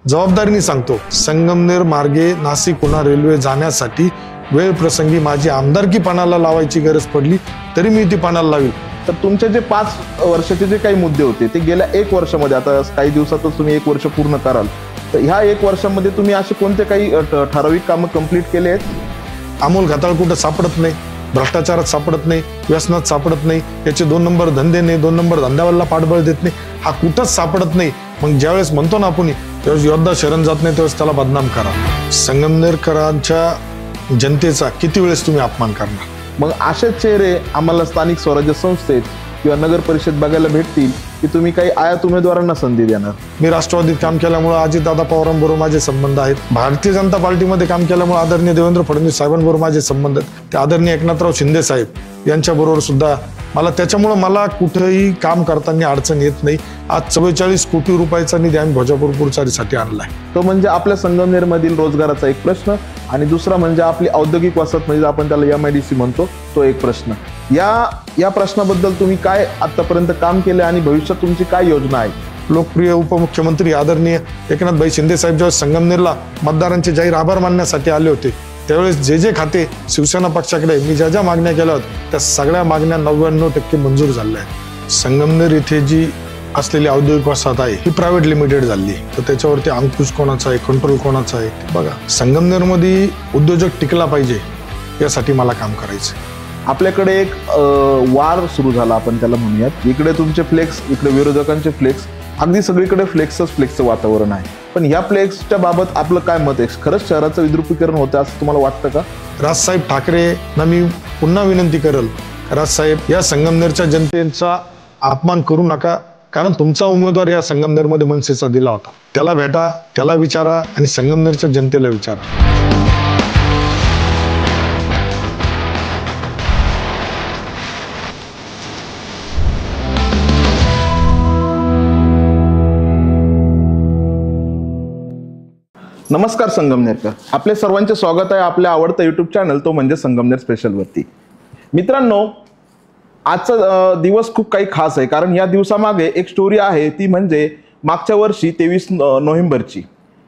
जबाबदारीने सांगतो, संगमनेर मार्गे नाशिक पुणे रेल्वे जाण्यासाठी वेळ प्रसंगी माझी आमदारकी पणाला लावायची गरज पडली तरी मी ती पणाला लावी. तर तुमचे जे 5 वर्षाचे जे काही मुद्दे होते ते गेल्या 1 वर्षामध्ये, आता काही दिवसातच तुम्ही 1 वर्ष पूर्ण कराल, तर ह्या 1 वर्षामध्ये तुम्ही असे कोणते काही ठराविक कामं कंप्लीट केले आहेत? अमोल घाताळ कुठं सापडत नाही, भ्रष्टाचारात सापडत नाही, व्यसनात सापडत नाही, याचे 2 नंबर धंदे नाही, 2 नंबर धंद्यावाला पाठबळ देत नाही, हा कुठंच सापडत नाही. मग ज्यावेळेस म्हणतो ना आपण त्यावेळेस योद्धा शरण जात नाही, त्यावेळेस त्याला बदनाम करा. संगमनेरकरांच्या जनतेचा किती वेळेस तुम्ही अपमान करणार? मग असे चेहरे आम्हाला स्थानिक स्वराज्य संस्थेत किंवा नगर परिषद बघायला भेटतील की तुम्ही काही आयात उमेदवारांना संधी देणार? मी राष्ट्रवादीत काम केल्यामुळे अजितदादा पवारांबरोबर माझे संबंध आहेत. भारतीय जनता पार्टीमध्ये काम केल्यामुळे आदरणीय देवेंद्र फडणवीस साहेबांबरोबर माझे संबंध आहेत. ते आदरणीय एकनाथराव शिंदे साहेब यांच्याबरोबर सुद्धा मला, त्याच्यामुळे मला कुठेही काम करताना अडचण येत नाही. आज 44 कोटी रुपयाचा निधी आम्ही भोजापूर पुरचारीसाठी आणलाय. तो म्हणजे आपल्या संगमनेरमधील रोजगाराचा एक प्रश्न, आणि दुसरा म्हणजे आपली औद्योगिक वसाहत, म्हणजे आपण त्याला MIDC म्हणतो, तो एक प्रश्न. या प्रश्नाबद्दल तुम्ही काय आतापर्यंत काम केले आणि भविष्यात तुमची काय योजना आहे? लोकप्रिय उपमुख्यमंत्री आदरणीय एकनाथभाई शिंदे साहेब जेव्हा संगमनेरला मतदारांचे जाहीर आभार मानण्यासाठी आले होते, त्यावेळेस जे खाते शिवसेना पक्षाकडे मी ज्या मागण्या केल्या होत्या त्या सगळ्या मागण्या 99% मंजूर झाल्या आहेत. संगमनेर इथे जी असलेली औद्योगिक वसाहत आहे ही प्रायव्हेट लिमिटेड झाली, तर त्याच्यावरती अंकुश कोणाचा आहे, कंट्रोल कोणाचा आहे ते बघा. संगमनेरमध्ये उद्योजक टिकला पाहिजे यासाठी मला काम करायचं. आपल्याकडे एक वार सुरू झाला, आपण त्याला म्हणूयात. इकडे तुमचे फ्लेक्स, इकडे विरोधकांचे फ्लेक्स, अगदी सगळीकडे फ्लेक्सचं वातावरण आहे. पण या फ्लेक्सच्या बाबत आपलं काय मत आहे? खरंच शहराचं विद्रुपीकरण होतं असं तुम्हाला वाटतं का? राजसाहेब ठाकरेंना मी पुन्हा विनंती करेल, राजसाहेब या संगमनेरच्या जनतेचा अपमान करू नका, कारण तुमचा उमेदवार या संगमनेरमध्ये मनसेचा दिला होता. त्याला भेटा, त्याला विचारा आणि संगमनेरच्या जनतेला विचारा. नमस्कार संगमनेरकर, आपले सर्वांचे स्वागत आहे आपल्या आवडता YouTube चॅनल तो म्हणजे संगमनेर स्पेशल वरती. मित्रांनो, आजचा दिवस खूप काही खास आहे, कारण या दिवसामागे एक स्टोरी आहे, ती म्हणजे मागच्या वर्षी 23 नोव्हेंबरची.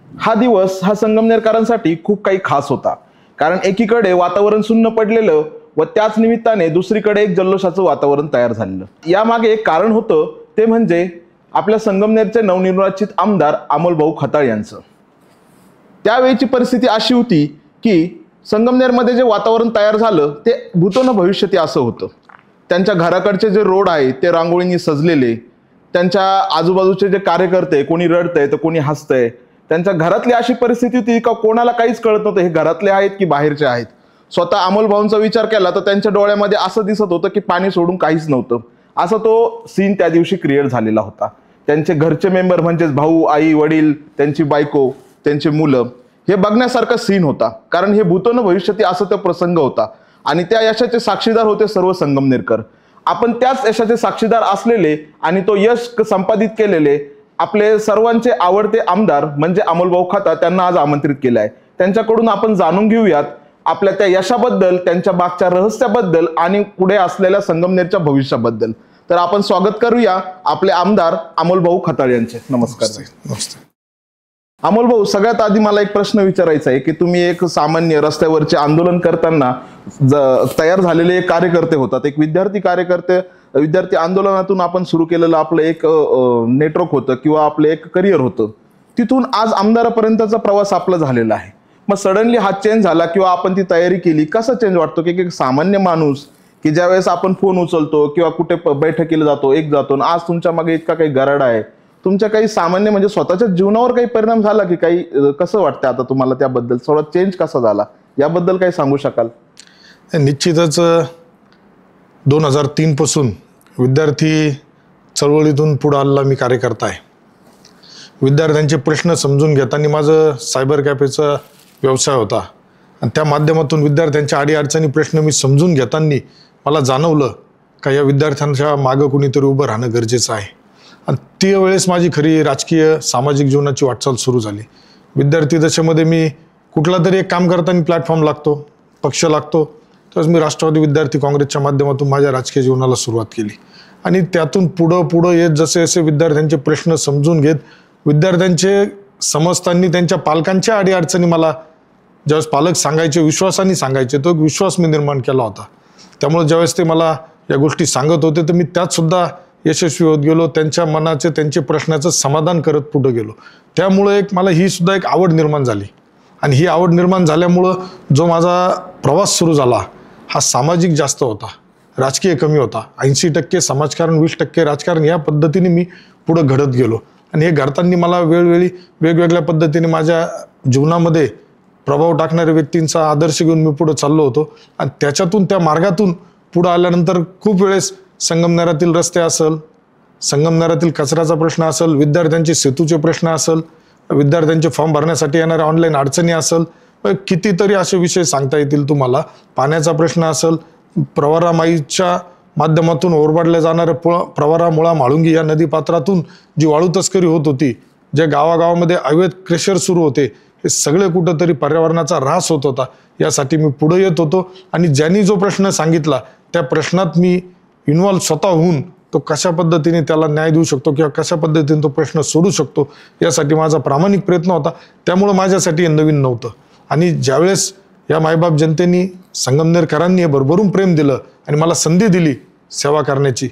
हा दिवस हा संगमनेरकरांसाठी खूप काही खास होता, कारण एकीकडे वातावरण सुन्न पडलेलं व त्याच निमित्ताने दुसरीकडे एक जल्लोषाचं वातावरण तयार झालेलं. यामागे एक कारण होतं, ते म्हणजे आपल्या संगमनेरचे नवनिर्वाचित आमदार अमोलभाऊ खताळ यांचं. त्यावेळीची परिस्थिती अशी होती की संगमनेरमध्ये जे वातावरण तयार झालं ते भूतो न भविष्यती असं होतं. त्यांच्या घराकडचे जे रोड आहे ते रांगोळींनी सजलेले, त्यांच्या आजूबाजूचे जे कार्यकर्ते, कोणी रडतंय तर कोणी हसतंय, त्यांच्या घरातली अशी परिस्थिती होती का कोणाला काहीच कळत नव्हतं हे घरातले आहेत की बाहेरचे आहेत. स्वतः अमोलभाऊंचा विचार केला तर त्यांच्या डोळ्यामध्ये असं दिसत होतं की पाणी सोडून काहीच नव्हतं. असा तो सीन त्या दिवशी क्रिएट झालेला होता. त्यांचे घरचे मेंबर म्हणजेच भाऊ, आई, वडील, त्यांची बायको, त्यांचे मुलं, हे बघण्यासारखा सीन होता, कारण हे भूतो न भविष्यती असं तो प्रसंग होता. आणि त्या यशाचे साक्षीदार होते सर्व संगमनेरकर. आपण त्याच यशाचे साक्षीदार असलेले आणि तो यश संपादित केलेले आपले सर्वांचे आवडते आमदार म्हणजे अमोलभाऊ खताळ त्यांना आज आमंत्रित केलं आहे. त्यांच्याकडून आपण जाणून घेऊयात आपल्या त्या यशाबद्दल, त्यांच्या मागच्या रहस्याबद्दल आणि पुढे असलेल्या संगमनेरच्या भविष्याबद्दल. तर आपण स्वागत करूया आपले आमदार अमोलभाऊ खताळ यांचे. नमस्कार. नमस्ते. अमोलभाऊ, सगळ्यात आधी मला एक प्रश्न विचारायचा आहे की तुम्ही एक सामान्य रस्त्यावरचे आंदोलन करताना तयार झालेले एक कार्यकर्ते होतात, एक विद्यार्थी आंदोलनातून आपण सुरू केलेलं आपलं एक नेटवर्क होतं किंवा आपलं एक करिअर होतं. तिथून आज आमदारापर्यंतचा प्रवास आपला झालेला आहे. मग सडनली हा चेंज झाला किंवा आपण ती तयारी केली, कसा चेंज वाटतो की एक सामान्य माणूस की ज्यावेळेस आपण फोन उचलतो किंवा कुठे बैठकीला जातो, आज तुमच्या मागे इतका काही गराडा आहे, तुमच्या काही सामान्य म्हणजे स्वतःच्या जीवनावर काही परिणाम झाला की काही, कसं वाटतं आता तुम्हाला त्याबद्दल? थोडा चेंज कसा झाला याबद्दल काही सांगू शकाल? निश्चितच 2003 पासून विद्यार्थी चळवळीतून पुढे आलेला मी कार्यकर्ता आहे. विद्यार्थ्यांचे प्रश्न समजून घेताना माझं सायबर कॅफेचा व्यवसाय होता आणि त्या माध्यमातून विद्यार्थ्यांच्या अडीअडचणी प्रश्न मी समजून घेताना मला जाणवलं का या विद्यार्थ्यांच्या मागं कुणीतरी उभं राहणं गरजेचं आहे. आणि त्यावेळेस माझी खरी राजकीय सामाजिक जीवनाची वाटचाल सुरू झाली. विद्यार्थी दशेमध्ये मी कुठला तरी एक काम करताना प्लॅटफॉर्म लागतो, पक्ष लागतो, तर मी राष्ट्रवादी विद्यार्थी काँग्रेसच्या माध्यमातून माझ्या राजकीय जीवनाला सुरुवात केली. आणि त्यातून पुढं येत जसे जसे विद्यार्थ्यांचे प्रश्न समजून घेत विद्यार्थ्यांचे समजताना त्यांच्या पालकांच्या अडीअडचणी मला ज्यावेळेस पालक सांगायचे, विश्वासाने सांगायचे, तो एक विश्वास मी निर्माण केला होता. त्यामुळे ज्यावेळेस ते मला या गोष्टी सांगत होते तर मी त्यात सुद्धा यशस्वी होत गेलो. त्यांच्या मनाचे, त्यांच्या प्रश्नाचं समाधान करत पुढे गेलो. त्यामुळे मला ही सुद्धा एक आवड निर्माण झाली. आणि ही आवड निर्माण झाल्यामुळं जो माझा प्रवास सुरू झाला हा सामाजिक जास्त होता, राजकीय कमी होता. 80% समाजकारण, 20% राजकारण, या पद्धतीने मी पुढं घडत गेलो. आणि हे घडताना मला वेळोवेळी वेगवेगळ्या पद्धतीने माझ्या जीवनामध्ये प्रभाव टाकणाऱ्या व्यक्तींचा आदर्श घेऊन मी पुढं चाललो होतो. आणि त्याच्यातून, त्या मार्गातून पुढं आल्यानंतर खूप वेळेस संगमनेरातील रस्ते असेल, संगमनेरातील कचऱ्याचा प्रश्न असेल, विद्यार्थ्यांचे सेतूचे प्रश्न असेल, विद्यार्थ्यांचे फॉर्म भरण्यासाठी येणाऱ्या ऑनलाईन अडचणी असेल, कितीतरी असे विषय सांगता येतील तुम्हाला. पाण्याचा प्रश्न असेल, प्रवरामाईच्या माध्यमातून ओरबाडल्या जाणाऱ्या प्रवरा, मुळा, म्हाळुंगी या नदीपात्रातून जी वाळू तस्करी होत होती, जे गावागावामध्ये अवैध क्रेशर सुरू होते, हे सगळे कुठंतरी पर्यावरणाचा ऱ्हास होत होता. यासाठी मी पुढे येत होतो. आणि ज्यांनी जो प्रश्न सांगितला त्या प्रश्नात मी इन्व्हॉल्व स्वतः होऊन तो कशा पद्धतीने त्याला न्याय देऊ शकतो किंवा कशा पद्धतीने तो प्रश्न सोडू शकतो यासाठी माझा प्रामाणिक प्रयत्न होता. त्यामुळं माझ्यासाठी हे नवीन नव्हतं. आणि ज्यावेळेस या मायबाप जनतेने, संगमनेरकरांनी हे भरभरून प्रेम दिलं आणि मला संधी दिली सेवा करण्याची,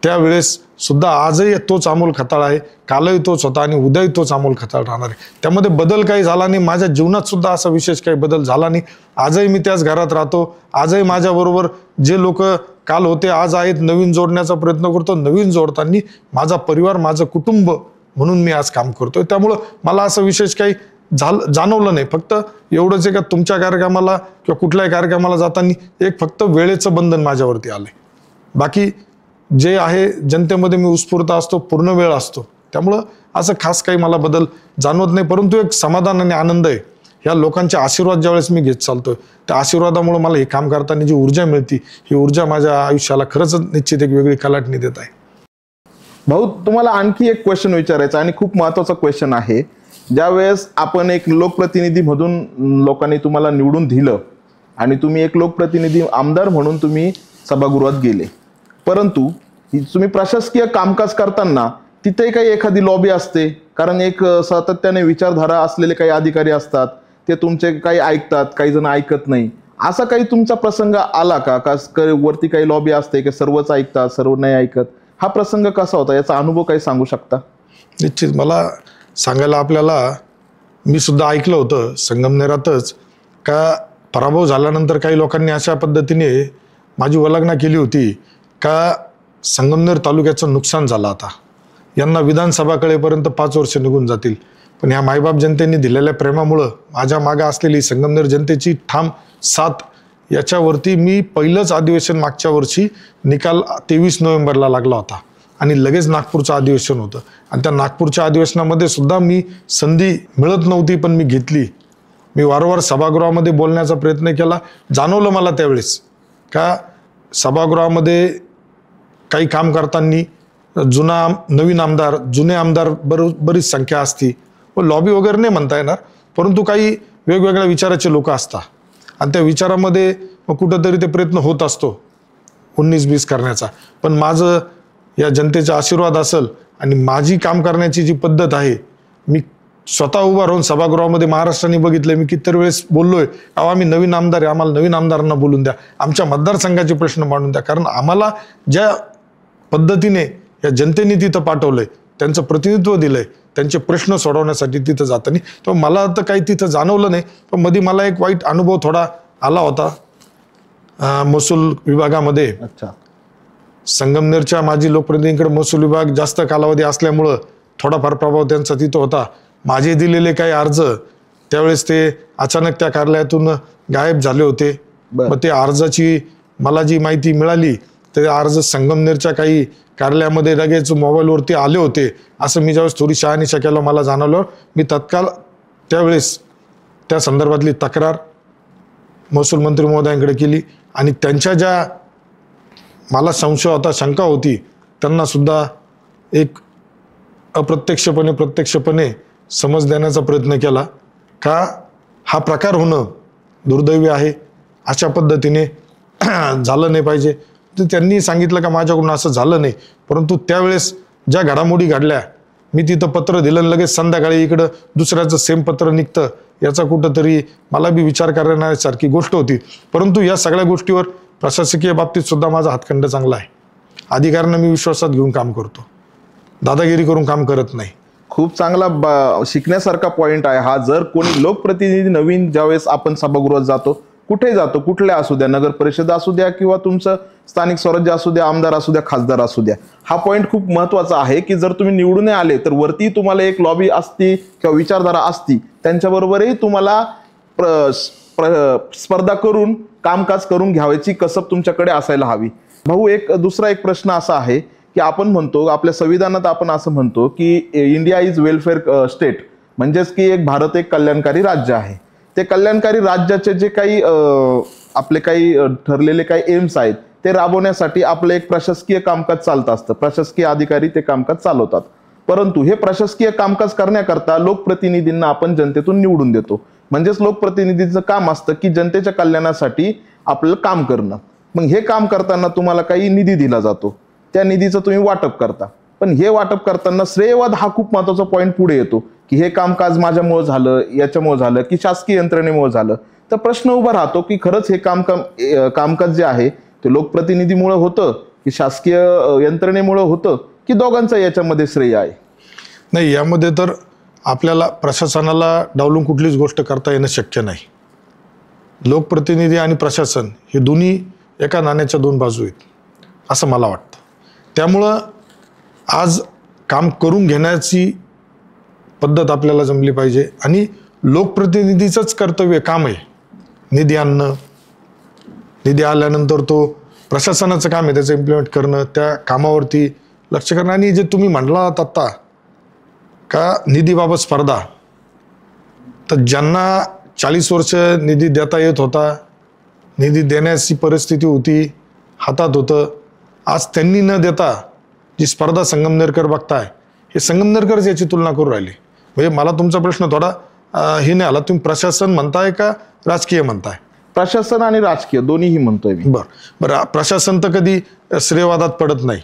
त्यावेळेस सुद्धा आजही तोच अमोल खताळ आहे. कालही तोच होता आणि उद्याही तोच अमोल खताळ राहणार आहे. त्यामध्ये बदल काही झाला नाही. माझ्या जीवनात सुद्धा असा विशेष काही बदल झाला नाही. आजही मी त्याच घरात राहतो. आजही माझ्याबरोबर जे लोक काल होते आज आहेत, नवीन जोडण्याचा प्रयत्न करतो. नवीन जोडताना माझा परिवार, माझं कुटुंब म्हणून मी आज काम करतोय. त्यामुळं मला असं विशेष काही जाणवलं नाही. फक्त एवढंच आहे का तुमच्या कार्यक्रमाला किंवा कुठल्याही कार्यक्रमाला जाताना एक फक्त वेळेचं बंधन माझ्यावरती आलंय. बाकी जे आहे जनतेमध्ये मी उत्स्फूर्त असतो, पूर्ण वेळ असतो. त्यामुळं असं खास काही मला बदल जाणवत नाही. परंतु एक समाधान आणि आनंद आहे. ह्या लोकांचे आशीर्वाद ज्यावेळेस मी घेत चालतोय त्या आशीर्वादामुळे मला हे काम करताना जी ऊर्जा मिळते, ही ऊर्जा माझ्या आयुष्याला खरंच निश्चित एक वेगळी कलाटणी देत आहे. भाऊ, तुम्हाला आणखी एक क्वेश्चन विचारायचा आणि खूप महत्वाचा क्वेश्चन आहे. ज्यावेळेस आपण एक लोकप्रतिनिधी मधून लोकांनी तुम्हाला निवडून दिलं आणि तुम्ही एक लोकप्रतिनिधी आमदार म्हणून तुम्ही सभागृहात गेले, परंतु तुम्ही प्रशासकीय कामकाज करताना तिथे काही एखादी लॉबी असते. कारण एक सातत्याने विचारधारा असलेले काही अधिकारी असतात, ते तुमचे काही ऐकतात, काही जण ऐकत नाही. असा काही तुमचा प्रसंग आला का? वरती काही लॉबी असते की सर्वच ऐकतात, सर्व नाही ऐकत? हा प्रसंग कसा होता, याचा अनुभव काही सांगू शकता? निश्चित मला सांगायला आपल्याला, मी सुद्धा ऐकलं होतं संगमनेरातच का पराभव झाल्यानंतर काही लोकांनी अशा पद्धतीने माझी वल्गना केली होती का संगमनेर तालुक्याचं नुकसान झालं, आता यांना विधानसभा कळेपर्यंत 5 वर्ष निघून जातील. पण ह्या मायबाप जनतेने दिलेल्या प्रेमामुळं, माझ्या मागं असलेली संगमनेर जनतेची ठाम साथ, याच्यावरती मी पहिलंच अधिवेशन मागच्या वर्षी निकाल 23 नोव्हेंबरला लागला होता आणि लगेच नागपूरचं अधिवेशन होतं. आणि त्या नागपूरच्या अधिवेशनामध्ये सुद्धा मी संधी मिळत नव्हती पण मी घेतली. मी वारंवार सभागृहामध्ये बोलण्याचा प्रयत्न केला. जाणवलं मला त्यावेळेस का सभागृहामध्ये काही काम करताना नवीन आमदार, जुने आमदार बरीच संख्या असती व लॉबी वगैरे नाही म्हणता येणार, परंतु काही वेगवेगळ्या विचाराचे लोक असतात आणि त्या विचारामध्ये कुठंतरी ते प्रयत्न होत असतो 19-20 करण्याचा. पण माझं या जनतेचा आशीर्वाद असेल आणि माझी काम करण्याची जी पद्धत आहे, मी स्वतः उभा राहून सभागृहामध्ये महाराष्ट्राने बघितलंय. मी कितीतरी वेळेस बोललोय, अहो आम्ही नवीन आमदार आहे, आम्हाला नवीन आमदारांना बोलून द्या, आमच्या मतदारसंघाचे प्रश्न मांडून द्या. कारण आम्हाला ज्या पद्धतीने या जनतेने तिथं पाठवलंय, त्यांचं प्रतिनिधित्व दिलंय, त्यांचे प्रश्न सोडवण्यासाठी तिथं जाताना, तर मला तर काही तिथं जाणवलं नाही. पण मध्ये मला एक वाईट अनुभव थोडा आला होता महसूल विभागामध्ये. अच्छा. संगमनेरच्या माजी लोकप्रतिनिधींकडे महसूल विभाग जास्त कालावधी असल्यामुळं थोडाफार प्रभाव त्यांचा तिथं होता. माझे दिलेले काही अर्ज त्यावेळेस ते अचानक त्या कार्यालयातून गायब झाले होते. मग ते अर्जाची मला जी माहिती मिळाली, ते अर्ज संगमनेरच्या काही कार्यालयामध्ये लगेच मोबाईलवरती आले होते. असं मी ज्यावेळेस थोडी शहानिशा केलं मला जाणवलं, मी तत्काळ त्यावेळेस त्या संदर्भातली तक्रार महसूल मंत्री महोदयांकडे केली आणि त्यांच्या ज्या मला संशय होता, शंका होती, त्यांना सुद्धा एक अप्रत्यक्षपणे प्रत्यक्षपणे समज देण्याचा प्रयत्न केला का हा प्रकार होणं दुर्दैवी आहे, अशा पद्धतीने झालं नाही पाहिजे. तर त्यांनी सांगितलं का माझ्याकडून असं झालं नाही, परंतु त्यावेळेस ज्या घडामोडी घडल्या मी तिथं पत्र दिलं आणि लगेच संध्याकाळी इकडं दुसऱ्याचं सेम पत्र निघतं, याचा कुठंतरी मला बी विचार करण्यासारखी गोष्ट होती. परंतु या सगळ्या गोष्टीवर प्रशासकीय बाबतीत सुद्धा माझा हातखंड चांगला आहे. अधिकाऱ्यांना मी विश्वासात घेऊन काम करतो, दादागिरी करून काम करत नाही. खूप चांगला शिकण्यासारखा पॉइंट आहे हा. जर कोणी लोकप्रतिनिधी नवीन ज्यावेळेस आपण सभागृहात जातो, कुठे जातो, कुठल्या असू द्या, नगर परिषद असू द्या किंवा तुमचं स्थानिक स्वराज्य असू द्या, आमदार असू द्या, खासदार असू द्या, हा पॉइंट खूप महत्वाचा आहे की जर तुम्ही निवडून आले तर वरती तुम्हाला एक लॉबी असती किंवा विचारधारा असती, त्यांच्याबरोबरही तुम्हाला स्पर्धा करून कामकाज करून घ्यायची कसब तुमच्याकडे असायला हवी. भाऊ, दुसरा एक प्रश्न असा आहे की आपण म्हणतो, आपल्या संविधानात आपण असं म्हणतो की इंडिया इज वेलफेअर स्टेट, म्हणजेच की भारत एक कल्याणकारी राज्य आहे. ते कल्याणकारी राज्याचे जे काही आपले काही ठरलेले काही एम्स आहेत ते राबवण्यासाठी आपलं एक प्रशासकीय कामकाज चालत असतं, प्रशासकीय अधिकारी ते कामकाज चालवतात. परंतु हे प्रशासकीय कामकाज करण्याकरता लोकप्रतिनिधींना आपण जनतेतून निवडून देतो. म्हणजेच लोकप्रतिनिधीचं काम असतं की जनतेच्या कल्याणासाठी आपलं काम करणं. मग हे काम करताना तुम्हाला काही निधी दिला जातो, त्या निधीचं तुम्ही वाटप करता. पण हे वाटप करताना श्रेयवाद हा खूप महत्वाचा पॉईंट पुढे येतो की हे कामकाज माझ्यामुळे झालं, याच्यामुळे झालं, की शासकीय यंत्रणेमुळे झालं. तर प्रश्न उभा राहतो की खरंच हे कामकाज जे आहे ते लोकप्रतिनिधीमुळे होतं की शासकीय यंत्रणेमुळे होतं की दोघांचा याच्यामध्ये श्रेय आहे? नाही, यामध्ये तर आपल्याला प्रशासनाला डावलून कुठलीच गोष्ट करता येणं शक्य नाही. लोकप्रतिनिधी आणि प्रशासन हे दोन्ही एका नाण्याच्या दोन बाजू आहेत असं मला वाटतं. त्यामुळं आज काम करून घेण्याची पद्धत आपल्याला जमली पाहिजे आणि लोकप्रतिनिधीचंच कर्तव्य काम आहे निधी आणणं, निधी आल्यानंतर तो प्रशासनाचं काम आहे त्याचं इम्प्लिमेंट करणं, त्या कामावरती लक्ष करणं. आणि जे तुम्ही म्हटलात आत्ता का निधीबाबत स्पर्धा, तर ज्यांना 40 वर्ष निधी देता येत होता, निधी देण्याची परिस्थिती होती, हातात होतं, आज त्यांनी न देता जी स्पर्धा संगमनेरकर बघताय, हे संगमनेरकरच याची तुलना करू राहिली. म्हणजे मला तुमचा प्रश्न थोडा हे नाही आला, तुम्ही प्रशासन म्हणताय का राजकीय म्हणताय? प्रशासन आणि राजकीय दोन्हीही म्हणतोय मी. बरं, प्रशासन तर कधी श्रेयवादात पडत नाही,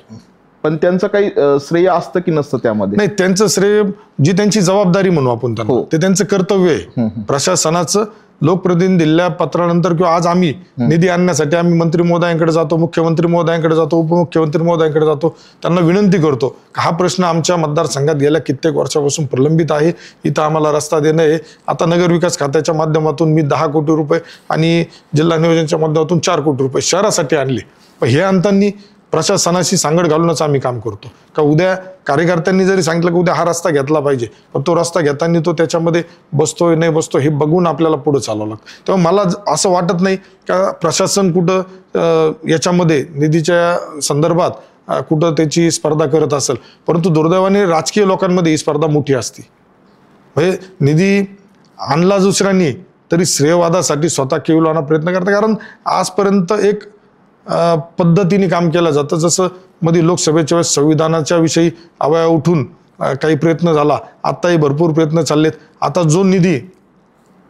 पण त्यांचं काही श्रेय असतं की नसतं त्यामध्ये? नाही, त्यांचं श्रेय जी त्यांची जबाबदारी म्हणू आपण त्यांना, ते त्यांचं कर्तव्य आहे. प्रशासनाचं लोकप्रतिनिधी दिलेल्या पत्रानंतर किंवा आज आम्ही निधी आणण्यासाठी आम्ही मंत्री महोदयांकडे जातो, मुख्यमंत्री महोदयांकडे जातो, उपमुख्यमंत्री महोदयांकडे जातो, त्यांना विनंती करतो की हा प्रश्न आमच्या मतदारसंघात गेल्या कित्येक वर्षापासून प्रलंबित आहे, इथं आम्हाला रस्ता देणं आहे. आता नगर विकास खात्याच्या माध्यमातून मी 10 कोटी रुपये आणि जिल्हा नियोजनाच्या माध्यमातून 4 कोटी रुपये शहरासाठी आणले. पण हे आणताना प्रशासनाशी सांगड घालूनच आम्ही काम करतो. का उद्या कार्यकर्त्यांनी जरी सांगितलं की उद्या हा रस्ता घेतला पाहिजे, पण तो रस्ता घेताना तो त्याच्यामध्ये बसतोय नाही बसतो हे बघून आपल्याला पुढे चालावं लागतं. तेव्हा मला असं वाटत नाही का प्रशासन कुठं याच्यामध्ये निधीच्या संदर्भात कुठं त्याची स्पर्धा करत असेल. परंतु दुर्दैवाने राजकीय लोकांमध्ये ही स्पर्धा मोठी असते. म्हणजे निधी आणला दुसऱ्यांनी तरी श्रेयवादासाठी स्वतः केवळ प्रयत्न करतात. कारण आजपर्यंत एक पद्धतीने काम केलं जातं. जसं मध्ये लोकसभेच्या वेळेस संविधानाच्या विषयी आवाज उठून काही प्रयत्न झाला, आत्ताही भरपूर प्रयत्न चाललेत. आता जो निधी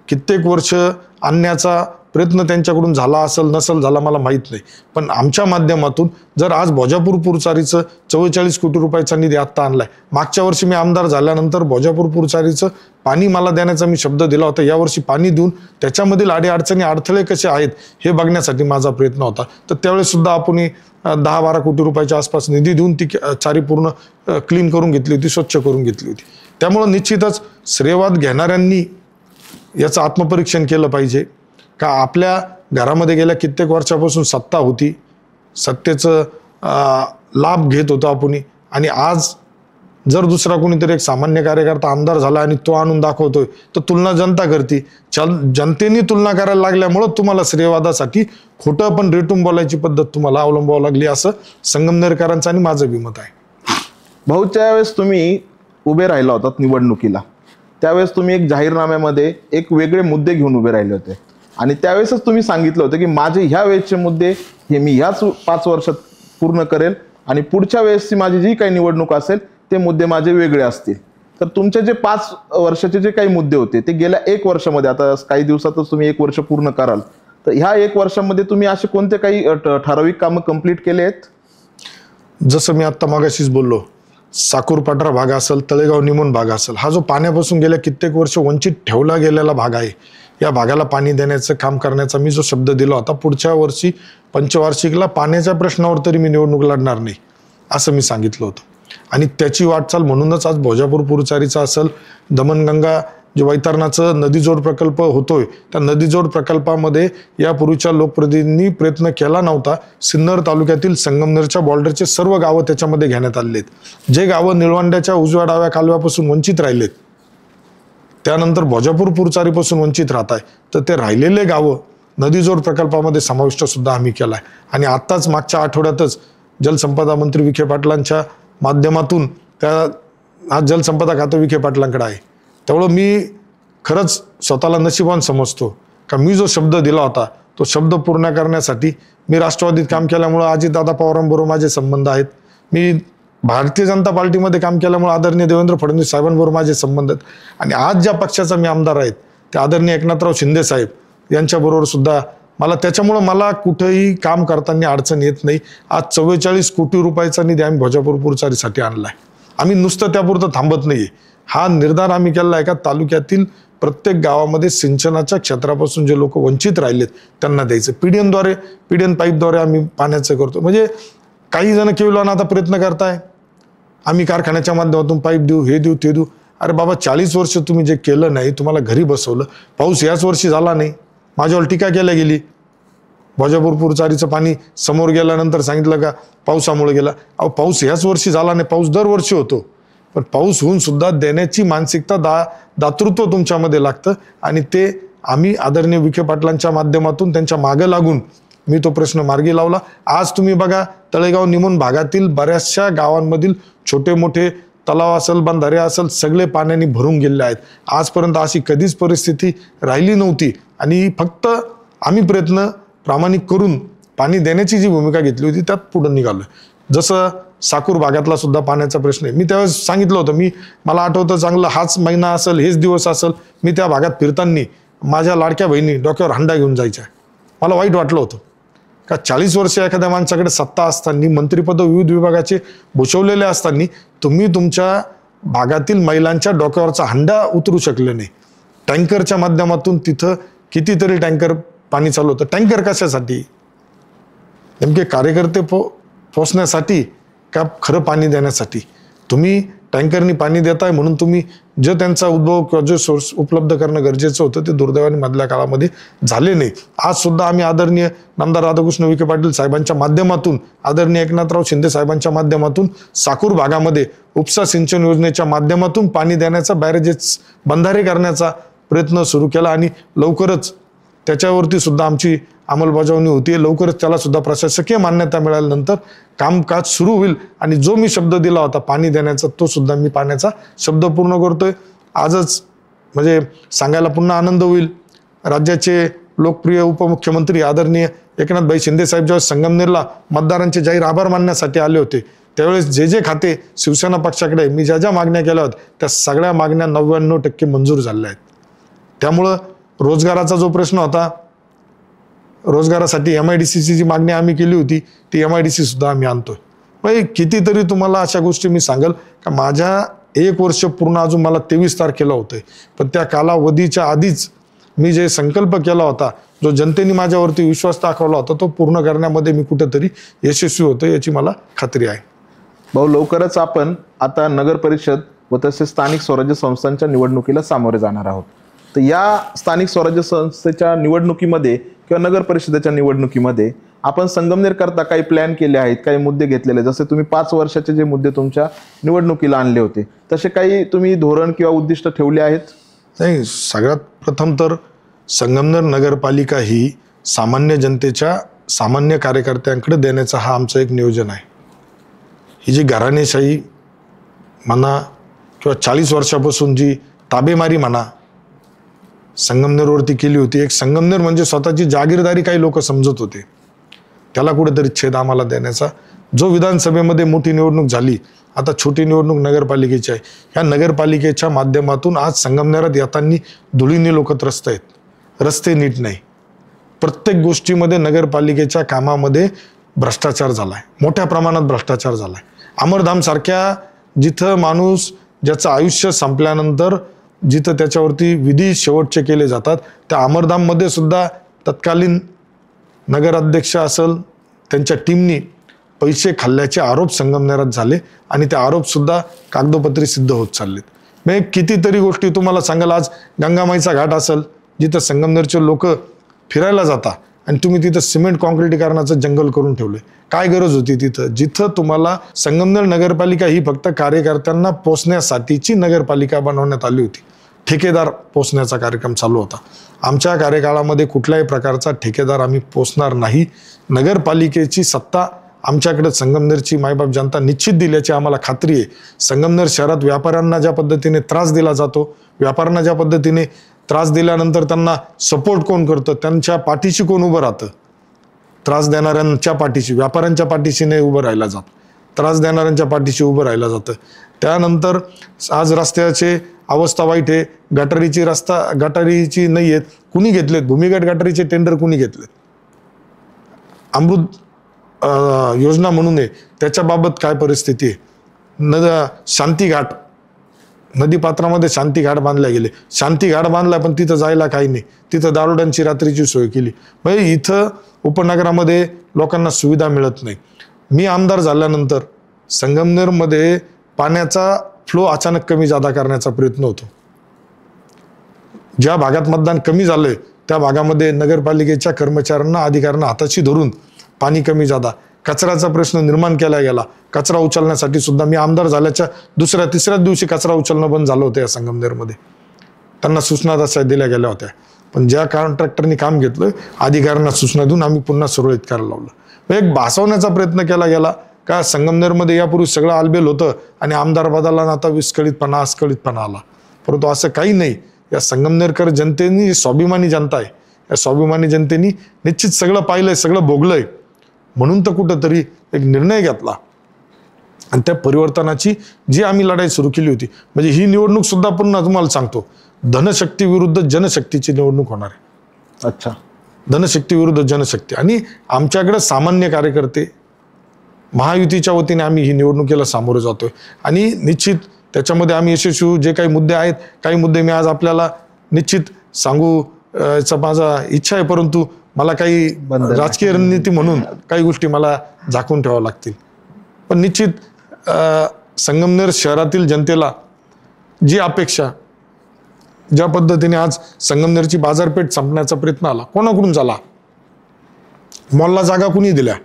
कित्येक वर्ष आणण्याचा प्रयत्न त्यांच्याकडून झाला असेल नसेल झाला मला माहीत नाही, पण आमच्या माध्यमातून जर आज भोजापूर पुरचारीचं 44 कोटी रुपयाचा निधी आत्ता आणलाय. मागच्या वर्षी मी आमदार झाल्यानंतर भोजापूर पुरचारीचं पाणी मला देण्याचा मी शब्द दिला होता. यावर्षी पाणी देऊन त्याच्यामधील अडीअडचणी अडथळे कसे आहेत हे बघण्यासाठी माझा प्रयत्न होता. तर त्यावेळेस सुद्धा आपण 10-12 कोटी रुपयाच्या आसपास निधी देऊन ती चारी पूर्ण क्लीन करून घेतली होती, स्वच्छ करून घेतली होती. त्यामुळं निश्चितच श्रेयवाद घेणाऱ्यांनी याचं आत्मपरीक्षण केलं पाहिजे का आपल्या घरामध्ये गेल्या कित्येक वर्षापासून सत्ता होती, सत्तेचं लाभ घेत होतो आपण, आणि आज जर दुसरा कोणीतरी एक सामान्य कार्यकर्ता आमदार झाला आणि तो आणून दाखवतोय तर तुलना जनता करते. जनतेने तुलना करायला लागल्यामुळं तुम्हाला श्रेयवादासाठी खोटं पण रेटून बोलायची पद्धत तुम्हाला अवलंबावं लागली, असं संगमनेरकरांचं आणि माझं बी मत आहे. भाऊ, त्यावेळेस तुम्ही उभे राहिला होतात निवडणुकीला, त्यावेळेस तुम्ही एक जाहीरनाम्यामध्ये एक वेगळे मुद्दे घेऊन उभे राहिले होते आणि त्यावेळेसच तुम्ही सांगितलं होतं की माझे ह्या वेळेसचे मुद्दे हे मी ह्याच 5 वर्षात पूर्ण करेल आणि पुढच्या वेळेसची माझी जी काही निवडणूक असेल ते मुद्दे माझे वेगळे असतील. तर तुमचे जे 5 वर्षाचे जे काही मुद्दे होते ते गेल्या 1 वर्षामध्ये, आता काही दिवसातच तुम्ही 1 वर्ष पूर्ण कराल, तर ह्या 1 वर्षामध्ये तुम्ही असे कोणते काही ठराविक कामं कंप्लीट केले आहेत? जसं मी आत्ता मागाशीच बोललो साकूरपाट्रा भाग असेल, तळेगाव निमोन भाग असेल, हा जो पाण्यापासून गेल्या कित्येक वर्ष वंचित ठेवला गेलेला भाग आहे, या भागाला पाणी देण्याचं काम करण्याचा मी जो शब्द दिला होता, पुढच्या वर्षी पंचवार्षिकला पाण्याच्या प्रश्नावर तरी मी निवडणूक लढणार नाही असं मी सांगितलं होतं. आणि त्याची वाटचाल म्हणूनच आज भोजापूर पुरचारीचा असेल, दमनगंगा जे वैतरणाचं नदीजोड प्रकल्प होतोय, त्या नदीजोड प्रकल्पामध्ये यापूर्वीच्या लोकप्रतिनिधींनी प्रयत्न केला नव्हता. सिन्नर तालुक्यातील संगमनेरच्या बॉर्डरचे सर्व गावं त्याच्यामध्ये घेण्यात आलेत. जे गावं निळवंड्याच्या उजव्या डाव्या कालव्यापासून वंचित राहिलेत, त्यानंतर भोजापूर पुरचारीपासून वंचित राहत आहे, तर ते राहिलेले गावं नदीजोड प्रकल्पामध्ये समाविष्ट सुद्धा आम्ही केला आहे. आणि आत्ताच मागच्या आठवड्यातच जलसंपदा मंत्री विखे पाटलांच्या माध्यमातून आज जलसंपदा खातं विखे पाटलांकडे आहे. त्यामुळं मी खरंच स्वतःला नशिबान समजतो का मी जो शब्द दिला होता तो शब्द पूर्ण करण्यासाठी मी राष्ट्रवादीत काम केल्यामुळं अजितदादा पवारांबरोबर माझे संबंध आहेत. मी भारतीय जनता पार्टीमध्ये काम केल्यामुळे आदरणीय देवेंद्र फडणवीस साहेबांबरोबर माझे संबंध आहेत. आणि आज ज्या पक्षाचा मी आमदार आहेत ते आदरणीय एकनाथराव शिंदे साहेब यांच्याबरोबर सुद्धा त्याच्यामुळं मला कुठेही काम करताना अडचण येत नाही. आज 44 कोटी रुपयाचा निधी आम्ही भोजापूर पुरचारीसाठी आणला आहे. आम्ही नुसतं त्यापुरतं थांबत नाही. हा निर्धार आम्ही केला आहे का तालुक्यातील प्रत्येक गावामध्ये सिंचनाच्या क्षेत्रापासून जे लोक वंचित राहिलेत त्यांना द्यायचं. पीडीएन पाईपद्वारे आम्ही पाण्याचं करतो. म्हणजे काही जण केवळ आता प्रयत्न करताय आम्ही कारखान्याच्या माध्यमातून पाईप देऊ, हे देऊ, ते देऊ. अरे बाबा, 40 वर्ष तुम्ही जे केलं नाही, तुम्हाला घरी बसवलं, पाऊस याच वर्षी झाला नाही, माझ्यावर टीका केल्या गेली. भोजापूर पुरचारीचं पाणी समोर गेल्यानंतर सांगितलं का पावसामुळे गेला. अहो, पाऊस याच वर्षी झाला नाही, पाऊस दरवर्षी होतो. पण पाऊस होऊन सुद्धा देण्याची मानसिकता दातृत्व तुमच्यामध्ये लागतं. आणि ते आम्ही आदरणीय विखे पाटलांच्या माध्यमातून त्यांच्या मागे लागून मी तो प्रश्न मार्गी लावला. आज तुम्ही बघा, तळेगाव निमोन भागातील बऱ्याचशा गावांमधील छोटे मोठे तलाव असेल, बंधारे असेल, सगळे पाण्याने भरून गेले आहेत. आजपर्यंत अशी कधीच परिस्थिती राहिली नव्हती. आणि फक्त आम्ही प्रयत्न प्रामाणिक करून पाणी देण्याची जी भूमिका घेतली होती त्यात पुढे निघालो. जसं साकूर भागातला सुद्धा पाण्याचा प्रश्न आहे. मी त्यावेळेस सांगितलं होतं, मला आठवतं चांगलं, हाच महिना असेल, हेच दिवस असेल, मी त्या भागात फिरताना माझ्या लाडक्या बहिणी डोक्यावर हंडा घेऊन जायच्या. मला वाईट वाटलं होतं का 40 वर्ष एखाद्या माणसाकडे सत्ता असताना, मंत्रिपद विविध विभागाचे भूषवलेले असताना तुम्ही तुमच्या भागातील महिलांच्या डोक्यावरचा हंडा उतरू शकले नाही. टँकरच्या माध्यमातून तिथं कितीतरी टँकर पाणी चालू होतं. टँकर कशासाठी? नेमके कार्यकर्ते पोचण्यासाठी का खरं पाणी देण्यासाठी? तुम्ही टँकरनी पाणी देताय म्हणून तुम्ही जे त्यांचा उद्भव किंवा जे सोर्स उपलब्ध करणं गरजेचं होतं ते दुर्दैवाने मधल्या काळामध्ये झाले नाही. आज सुद्धा आम्ही आदरणीय नामदार राधाकृष्ण विखे पाटील साहेबांच्या माध्यमातून, आदरणीय एकनाथराव शिंदे साहेबांच्या माध्यमातून साकूर भागामध्ये उपसा सिंचन योजनेच्या माध्यमातून पाणी देण्याचा, बॅरेजेस बंधारे करण्याचा प्रयत्न सुरू केला. आणि लवकरच त्याच्यावरती सुद्धा आमची अंमलबजावणी होती. लवकरच त्याला सुद्धा प्रशासकीय मान्यता मिळाल्यानंतर कामकाज सुरू होईल. आणि जो मी शब्द दिला होता पाणी देण्याचा, तो सुद्धा मी पाण्याचा शब्द पूर्ण करतोय. आजच म्हणजे सांगायला पुन्हा आनंद होईल, राज्याचे लोकप्रिय उपमुख्यमंत्री आदरणीय एकनाथभाई शिंदे साहेब जेव्हा संगमनेरला मतदारांचे जाहीर आभार मानण्यासाठी आले होते, त्यावेळेस जे खाते शिवसेना पक्षाकडे मी ज्या मागण्या केल्या होत्या त्या सगळ्या मागण्या 99% मंजूर झाल्या आहेत. त्यामुळं रोजगाराचा जो प्रश्न होता, रोजगारासाठी MIDCची जी मागणी आम्ही केली होती ती MIDC सुद्धा आम्ही आणतोय. म्हणजे कितीतरी तुम्हाला अशा गोष्टी मी सांगेल का माझ्या 1 वर्ष पूर्ण अजून मला 23 तारखेला होतंय. पण त्या कालावधीच्या आधीच मी जे संकल्प केला होता, जो जनतेने माझ्यावरती विश्वास दाखवला होता, तो पूर्ण करण्यामध्ये मी कुठेतरी यशस्वी होतो याची मला खात्री आहे. भाऊ, लवकरच आपण आता नगर परिषद व तसेच स्थानिक स्वराज्य संस्थांच्या निवडणुकीला सामोरे जाणार आहोत. तर या स्थानिक स्वराज्य संस्थेच्या निवडणुकीमध्ये किंवा नगर परिषदेच्या निवडणुकीमध्ये आपण संगमनेर करता काही प्लॅन केले आहेत, काही मुद्दे घेतलेले, जसे तुम्ही 5 वर्षाचे जे मुद्दे तुमच्या निवडणुकीला आणले होते, तसे काही तुम्ही धोरण किंवा उद्दिष्ट ठेवले आहेत? नाही, सगळ्यात प्रथम तर संगमनेर नगरपालिका ही सामान्य जनतेच्या, सामान्य कार्यकर्त्यांकडे देण्याचा हा आमचं एक नियोजन आहे. ही जी घराणेशाही म्हणा किंवा 40 वर्षापासून जी ताबेमारी म्हणा संगमनेरवरती केली होती, एक संगमनेर म्हणजे स्वतःची जागीरदारी काही लोक समजत होते, त्याला कुठेतरी छेद आम्हाला देण्याचा, जो विधानसभेमध्ये मोठी निवडणूक झाली, आता छोटी निवडणूक नगरपालिकेची आहे, ह्या नगरपालिकेच्या माध्यमातून आज संगमनेरात येताना धुळीने लोक त्रस्त आहेत. रस्ते नीट नाही, प्रत्येक गोष्टीमध्ये नगरपालिकेच्या कामामध्ये भ्रष्टाचार झालाय, मोठ्या प्रमाणात भ्रष्टाचार झालाय. अमरधाम सारख्या जिथं माणूस ज्याचं आयुष्य संपल्यानंतर जिथं त्याच्यावरती विधी शेवटचे केले जातात, त्या अमरधाममध्ये सुद्धा तत्कालीन नगराध्यक्ष असेल त्यांच्या टीमनी पैसे खाल्ल्याचे आरोप संगमनेरात झाले आणि ते आरोपसुद्धा कागदोपत्री सिद्ध होत चाललेत. म्हणजे कितीतरी गोष्टी तुम्हाला सांगाल. आज गंगामाईचा घाट असेल जिथं संगमनेरचे लोक फिरायला जाता आणि तुम्ही तिथं सिमेंट कॉन्क्रिटीकरणाचं जंगल करून ठेवले. काय गरज होती तिथं? जिथं तुम्हाला संगमनेर नगरपालिका ही फक्त कार्यकर्त्यांना पोचण्यासाठीची नगरपालिका बनवण्यात आली होती. ठेकेदार पोचण्याचा कार्यक्रम चालू होता. आमच्या कार्यकाळामध्ये कुठल्याही प्रकारचा ठेकेदार आम्ही पोचणार नाही. नगरपालिकेची सत्ता आमच्याकडे संगमनेरची मायबाप जनता निश्चित दिल्याची आम्हाला खात्री आहे. संगमनेर शहरात व्यापाऱ्यांना ज्या पद्धतीने त्रास दिला जातो, व्यापाऱ्यांना ज्या पद्धतीने त्रास दिल्यानंतर त्यांना सपोर्ट कोण करतं, त्यांच्या पाठीशी कोण उभं राहतं? त्रास देणाऱ्यांच्या पाठीशी, व्यापाऱ्यांच्या पाठीशी नाही उभं राहिला जात, त्रास देणाऱ्यांच्या पाठीशी उभं राहिलं जातं. त्यानंतर आज रस्त्याचे अवस्था वाईट आहे. गटारीची नाही आहेत. कुणी घेतलेत भूमिगत गटारीचे टेंडर? कुणी घेतलेत? अमृत योजना म्हणून आहे, त्याच्याबाबत काय परिस्थिती आहे? शांतीघाट नदीपात्रामध्ये शांतीघाट बांधल्या गेले. शांतीघाट बांधला पण तिथं जायला काही नाही. तिथं दारुड्यांची रात्रीची सोय केली. म्हणजे इथं उपनगरामध्ये लोकांना सुविधा मिळत नाही. मी आमदार झाल्यानंतर संगमनेरमध्ये पाण्याचा फ्लो अचानक कमी जादा करण्याचा प्रयत्न होतो. ज्या भागात मतदान कमी झालंय त्या भागामध्ये नगरपालिकेच्या कर्मचाऱ्यांना, अधिकाऱ्यांना हाताशी धरून पाणी कमी जादा, कचऱ्याचा प्रश्न निर्माण केला गेला. कचरा उचलण्यासाठी सुद्धा मी आमदार झाल्याच्या दुसऱ्या तिसऱ्याच दिवशी कचरा उचलणं बंद झालं होतं या संगमनेरमध्ये. त्यांना सूचना तशा दिल्या गेल्या होत्या. पण ज्या कॉन्ट्रॅक्टरनी काम घेतलं, अधिकाऱ्यांना सूचना देऊन आम्ही पुन्हा सुरळीत करायला लावलं. एक भासवण्याचा प्रयत्न केला गेला का संगमनेरमध्ये यापूर्वी सगळं आलबेल होतं आणि आमदार बदलला आता अस्खळीतपणा आला. परंतु असं काही नाही. या संगमनेरकर जनतेनी, स्वाभिमानी जनता आहे, या स्वाभिमानी जनतेनी निश्चित सगळं पाहिलंय, सगळं भोगलंय. म्हणून तर कुठंतरी एक निर्णय घेतला आणि त्या परिवर्तनाची जी आम्ही लढाई सुरू केली होती. म्हणजे ही निवडणूक सुद्धा पुन्हा तुम्हाला सांगतो, धनशक्ती विरुद्ध जनशक्तीची निवडणूक होणार आहे. अच्छा. धनशक्ती विरुद्ध जनशक्ती. आणि आमच्याकडे सामान्य कार्यकर्ते, महायुतीच्या वतीने आम्ही ही निवडणुकीला सामोरे जातोय आणि निश्चित त्याच्यामध्ये आम्ही यशस्वी. जे काही मुद्दे आहेत, काही मुद्दे मी आज आपल्याला निश्चित सांगू याचा माझा इच्छा आहे, परंतु मला काही राजकीय रणनीती म्हणून काही गोष्टी मला झाकून ठेवाव्या लागतील. पण निश्चित संगमनेर शहरातील जनतेला जी अपेक्षा, ज्या पद्धतीने आज संगमनेरची बाजारपेठ संपण्याचा प्रयत्न आला, कोणाकडून झाला? मॉलला जागा कुणी दिल्या?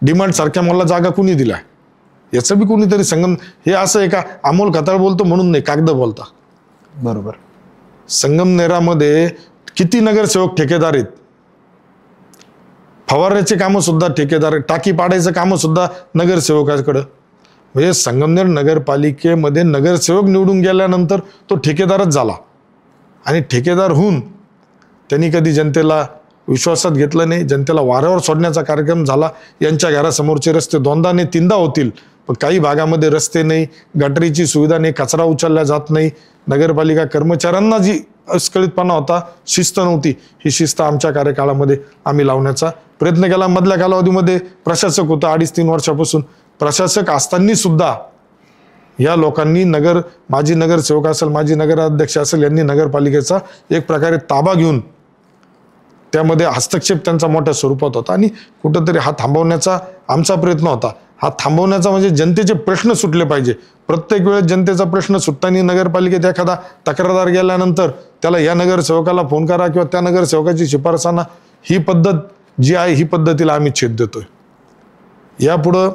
डिमांड सारख्या मॉलला जागा कुणी दिल्या? याचं बी कोणीतरी हे असं आहे का अमोल खताळ बोलतो म्हणून नाही, कागद बोलता. बरोबर. संगमनेरामध्ये किती नगरसेवक ठेकेदार आहेत? फवारण्याचे कामं सुद्धा ठेकेदार, टाकी पाडायचं कामं सुद्धा नगरसेवकाकडं. म्हणजे संगमनेर नगरपालिकेमध्ये नगरसेवक निवडून गेल्यानंतर तो ठेकेदारच झाला आणि ठेकेदार होऊन त्यांनी कधी जनतेला विश्वासात घेतलं नाही. जनतेला वाऱ्यावर सोडण्याचा कार्यक्रम झाला. यांच्या घरासमोरचे रस्ते 2दा नाही 3दा होतील, पण काही भागामध्ये रस्ते नाही, गटारीची सुविधा नाही, कचरा उचलला जात नाही. नगरपालिका कर्मचाऱ्यांना जी अस्खळीतपणा होता, शिस्त नव्हती, ही शिस्त आमच्या कार्यकाळामध्ये आम्ही लावण्याचा प्रयत्न केला. मधल्या कालावधीमध्ये प्रशासक होता 2.5-3 वर्षापासून. प्रशासक असताना सुद्धा या लोकांनी माजी नगरसेवक असेल, माजी नगराध्यक्ष असेल, यांनी नगरपालिकेचा एक प्रकारे ताबा घेऊन त्यामध्ये हस्तक्षेप त्यांचा मोठ्या स्वरूपात होता आणि कुठंतरी हा थांबवण्याचा आमचा प्रयत्न होता. हा थांबवण्याचा म्हणजे जनतेचे प्रश्न सुटले पाहिजे. प्रत्येक वेळेस जनतेचा प्रश्न सुटताना नगरपालिकेत एखादा तक्रारदार गेल्यानंतर त्याला या नगरसेवकाला फोन करा किंवा त्या नगरसेवकाची शिफारसांना, ही पद्धत जी आहे ही पद्धतीला आम्ही छेद देतोय. यापुढं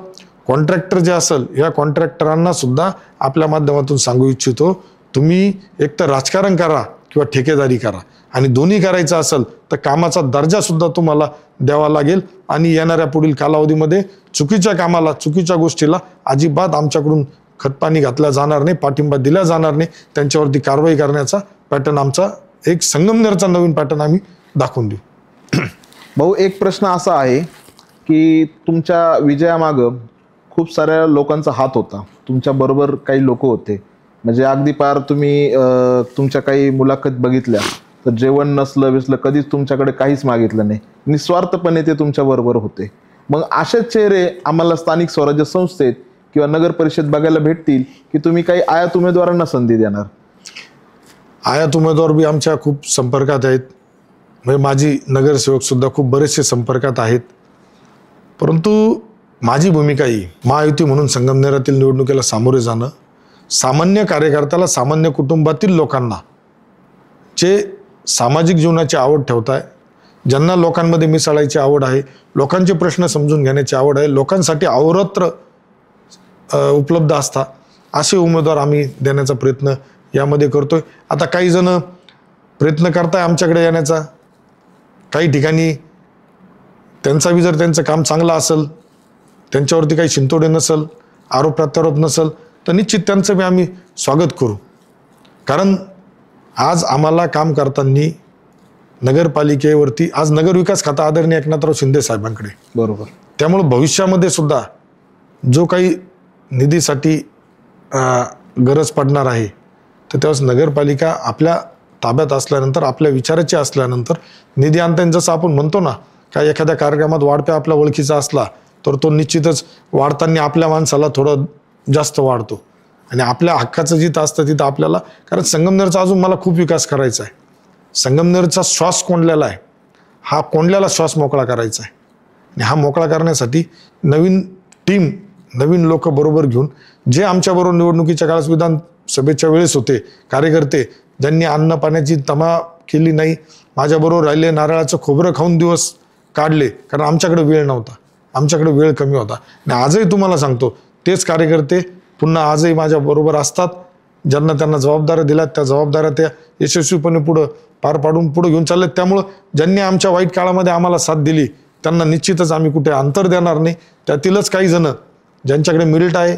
कॉन्ट्रॅक्टर जे असेल, या कॉन्ट्रॅक्टरांना सुद्धा आपल्या माध्यमातून सांगू इच्छितो, तुम्ही एकतर राजकारण करा किंवा ठेकेदारी करा आणि दोन्ही करायचं असेल तर कामाचा दर्जा सुद्धा तुम्हाला द्यावा लागेल आणि येणाऱ्या पुढील कालावधीमध्ये चुकीच्या कामाला, चुकीच्या गोष्टीला अजिबात आमच्याकडून खतपाणी घातल्या जाणार नाही, पाठिंबा दिला जाणार नाही. त्यांच्यावरती कारवाई करण्याचा पॅटर्न आमचा, एक संगमनेरचा नवीन पॅटर्न आम्ही दाखवून देऊ. भाऊ, एक प्रश्न असा आहे की तुमच्या विजयामागं खूप साऱ्या लोकांचा हात होता, तुमच्या बरोबर काही लोक होते. म्हणजे अगदी पार तुम्ही तुमच्या काही मुलाखत बघितल्या तर जेवण नसलं विसलं कधीच तुमच्याकडे काहीच मागितलं नाही, निस्वार्थपणे ते तुमच्या बरोबर होते. मग असेच चेहरे आम्हाला स्थानिक स्वराज्य संस्थेत किंवा नगर परिषद बघायला भेटतील की तुम्ही काही आयात उमेदवारांना संधी देणार? आयात उमेदवार बी आमच्या खूप संपर्कात आहेत, म्हणजे माझी नगरसेवकसुद्धा खूप बरेचसे संपर्कात आहेत. परंतु माझी भूमिका ही महायुती म्हणून संगमनेरातील निवडणुकीला सामोरे जाणं, सामान्य कार्यकर्त्याला, सामान्य कुटुंबातील लोकांना जे सामाजिक जीवनाची आवड ठेवताय, ज्यांना लोकांमध्ये मिसळायची आवड आहे, लोकांचे प्रश्न समजून घेण्याची आवड आहे, लोकांसाठी अहोरात्र उपलब्ध असतात, असे उमेदवार आम्ही देण्याचा प्रयत्न यामध्ये करतोय. आता काही जण प्रयत्न करताय आमच्याकडे येण्याचा, काही ठिकाणी त्यांचा बी जर त्यांचं काम चांगलं असेल, त्यांच्यावरती काही शिंतोडे नसेल, आरोप प्रत्यारोप नसेल, तर निश्चित त्यांचं बी आम्ही स्वागत करू. कारण आज आम्हाला काम करताना नगरपालिकेवरती आज नगरविकास खाता आदरणीय एकनाथराव शिंदे साहेबांकडे, बरोबर. त्यामुळे भविष्यामध्ये सुद्धा जो काही निधीसाठी गरज पडणार आहे, तर त्यावेळेस नगरपालिका आपल्या ताब्यात असल्यानंतर, आपल्या विचाराची असल्यानंतर निधी आणताना, जसं आपण म्हणतो ना, का एखाद्या कार्यक्रमात वाढप्या आपल्या ओळखीचा असला तर तो निश्चितच वाढताना आपल्या माणसाला थोडं जास्त वाढतो. आणि आपल्या हक्काचं जिथं असतं तिथं आपल्याला, कारण संगमनेरचा अजून मला खूप विकास करायचा आहे. संगमनेरचा श्वास कोंडलेला आहे, हा कोंडलेला श्वास मोकळा करायचा आहे. आणि हा मोकळा करण्यासाठी नवीन टीम, नवीन लोक बरोबर घेऊन, जे आमच्याबरोबर निवडणुकीच्या काळात विधानसभेच्या वेळेस होते कार्यकर्ते, ज्यांनी अन्न पाण्याची तमा केली नाही, माझ्याबरोबर राहिले, नारळाचं खोबरं खाऊन दिवस काढले, कारण आमच्याकडे वेळ नव्हता, आमच्याकडे वेळ कमी होता. आणि आजही तुम्हाला सांगतो, तेच कार्यकर्ते पुन्हा आजही माझ्याबरोबर असतात. ज्यांना त्यांना जबाबदाऱ्या दिल्यात, त्या जबाबदाऱ्या त्या यशस्वीपणे पुढं पार पाडून पुढे घेऊन चाललेत. त्यामुळं ज्यांनी आमच्या वाईट काळामध्ये आम्हाला साथ दिली, त्यांना निश्चितच आम्ही कुठे अंतर देणार नाही. त्यातीलच काही जण ज्यांच्याकडे मेरिट आहे,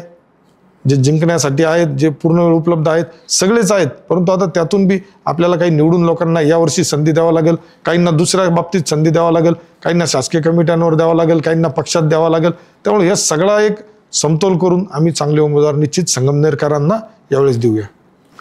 जे जिंकण्यासाठी आहेत, जे पूर्ण वेळ उपलब्ध आहेत, सगळेच आहेत. परंतु आता त्यातून बी आपल्याला काही निवडून लोकांना यावर्षी संधी द्यावा लागेल, काहींना दुसऱ्या बाबतीत संधी द्यावा लागेल, काहींना शासकीय कमिट्यांवर द्यावा लागेल, काहींना पक्षात द्यावा लागेल. त्यामुळे हे सगळा एक समतोल करून आम्ही चांगले उमेदवार निश्चित संगमनेरकरांना यावेळेस देऊया.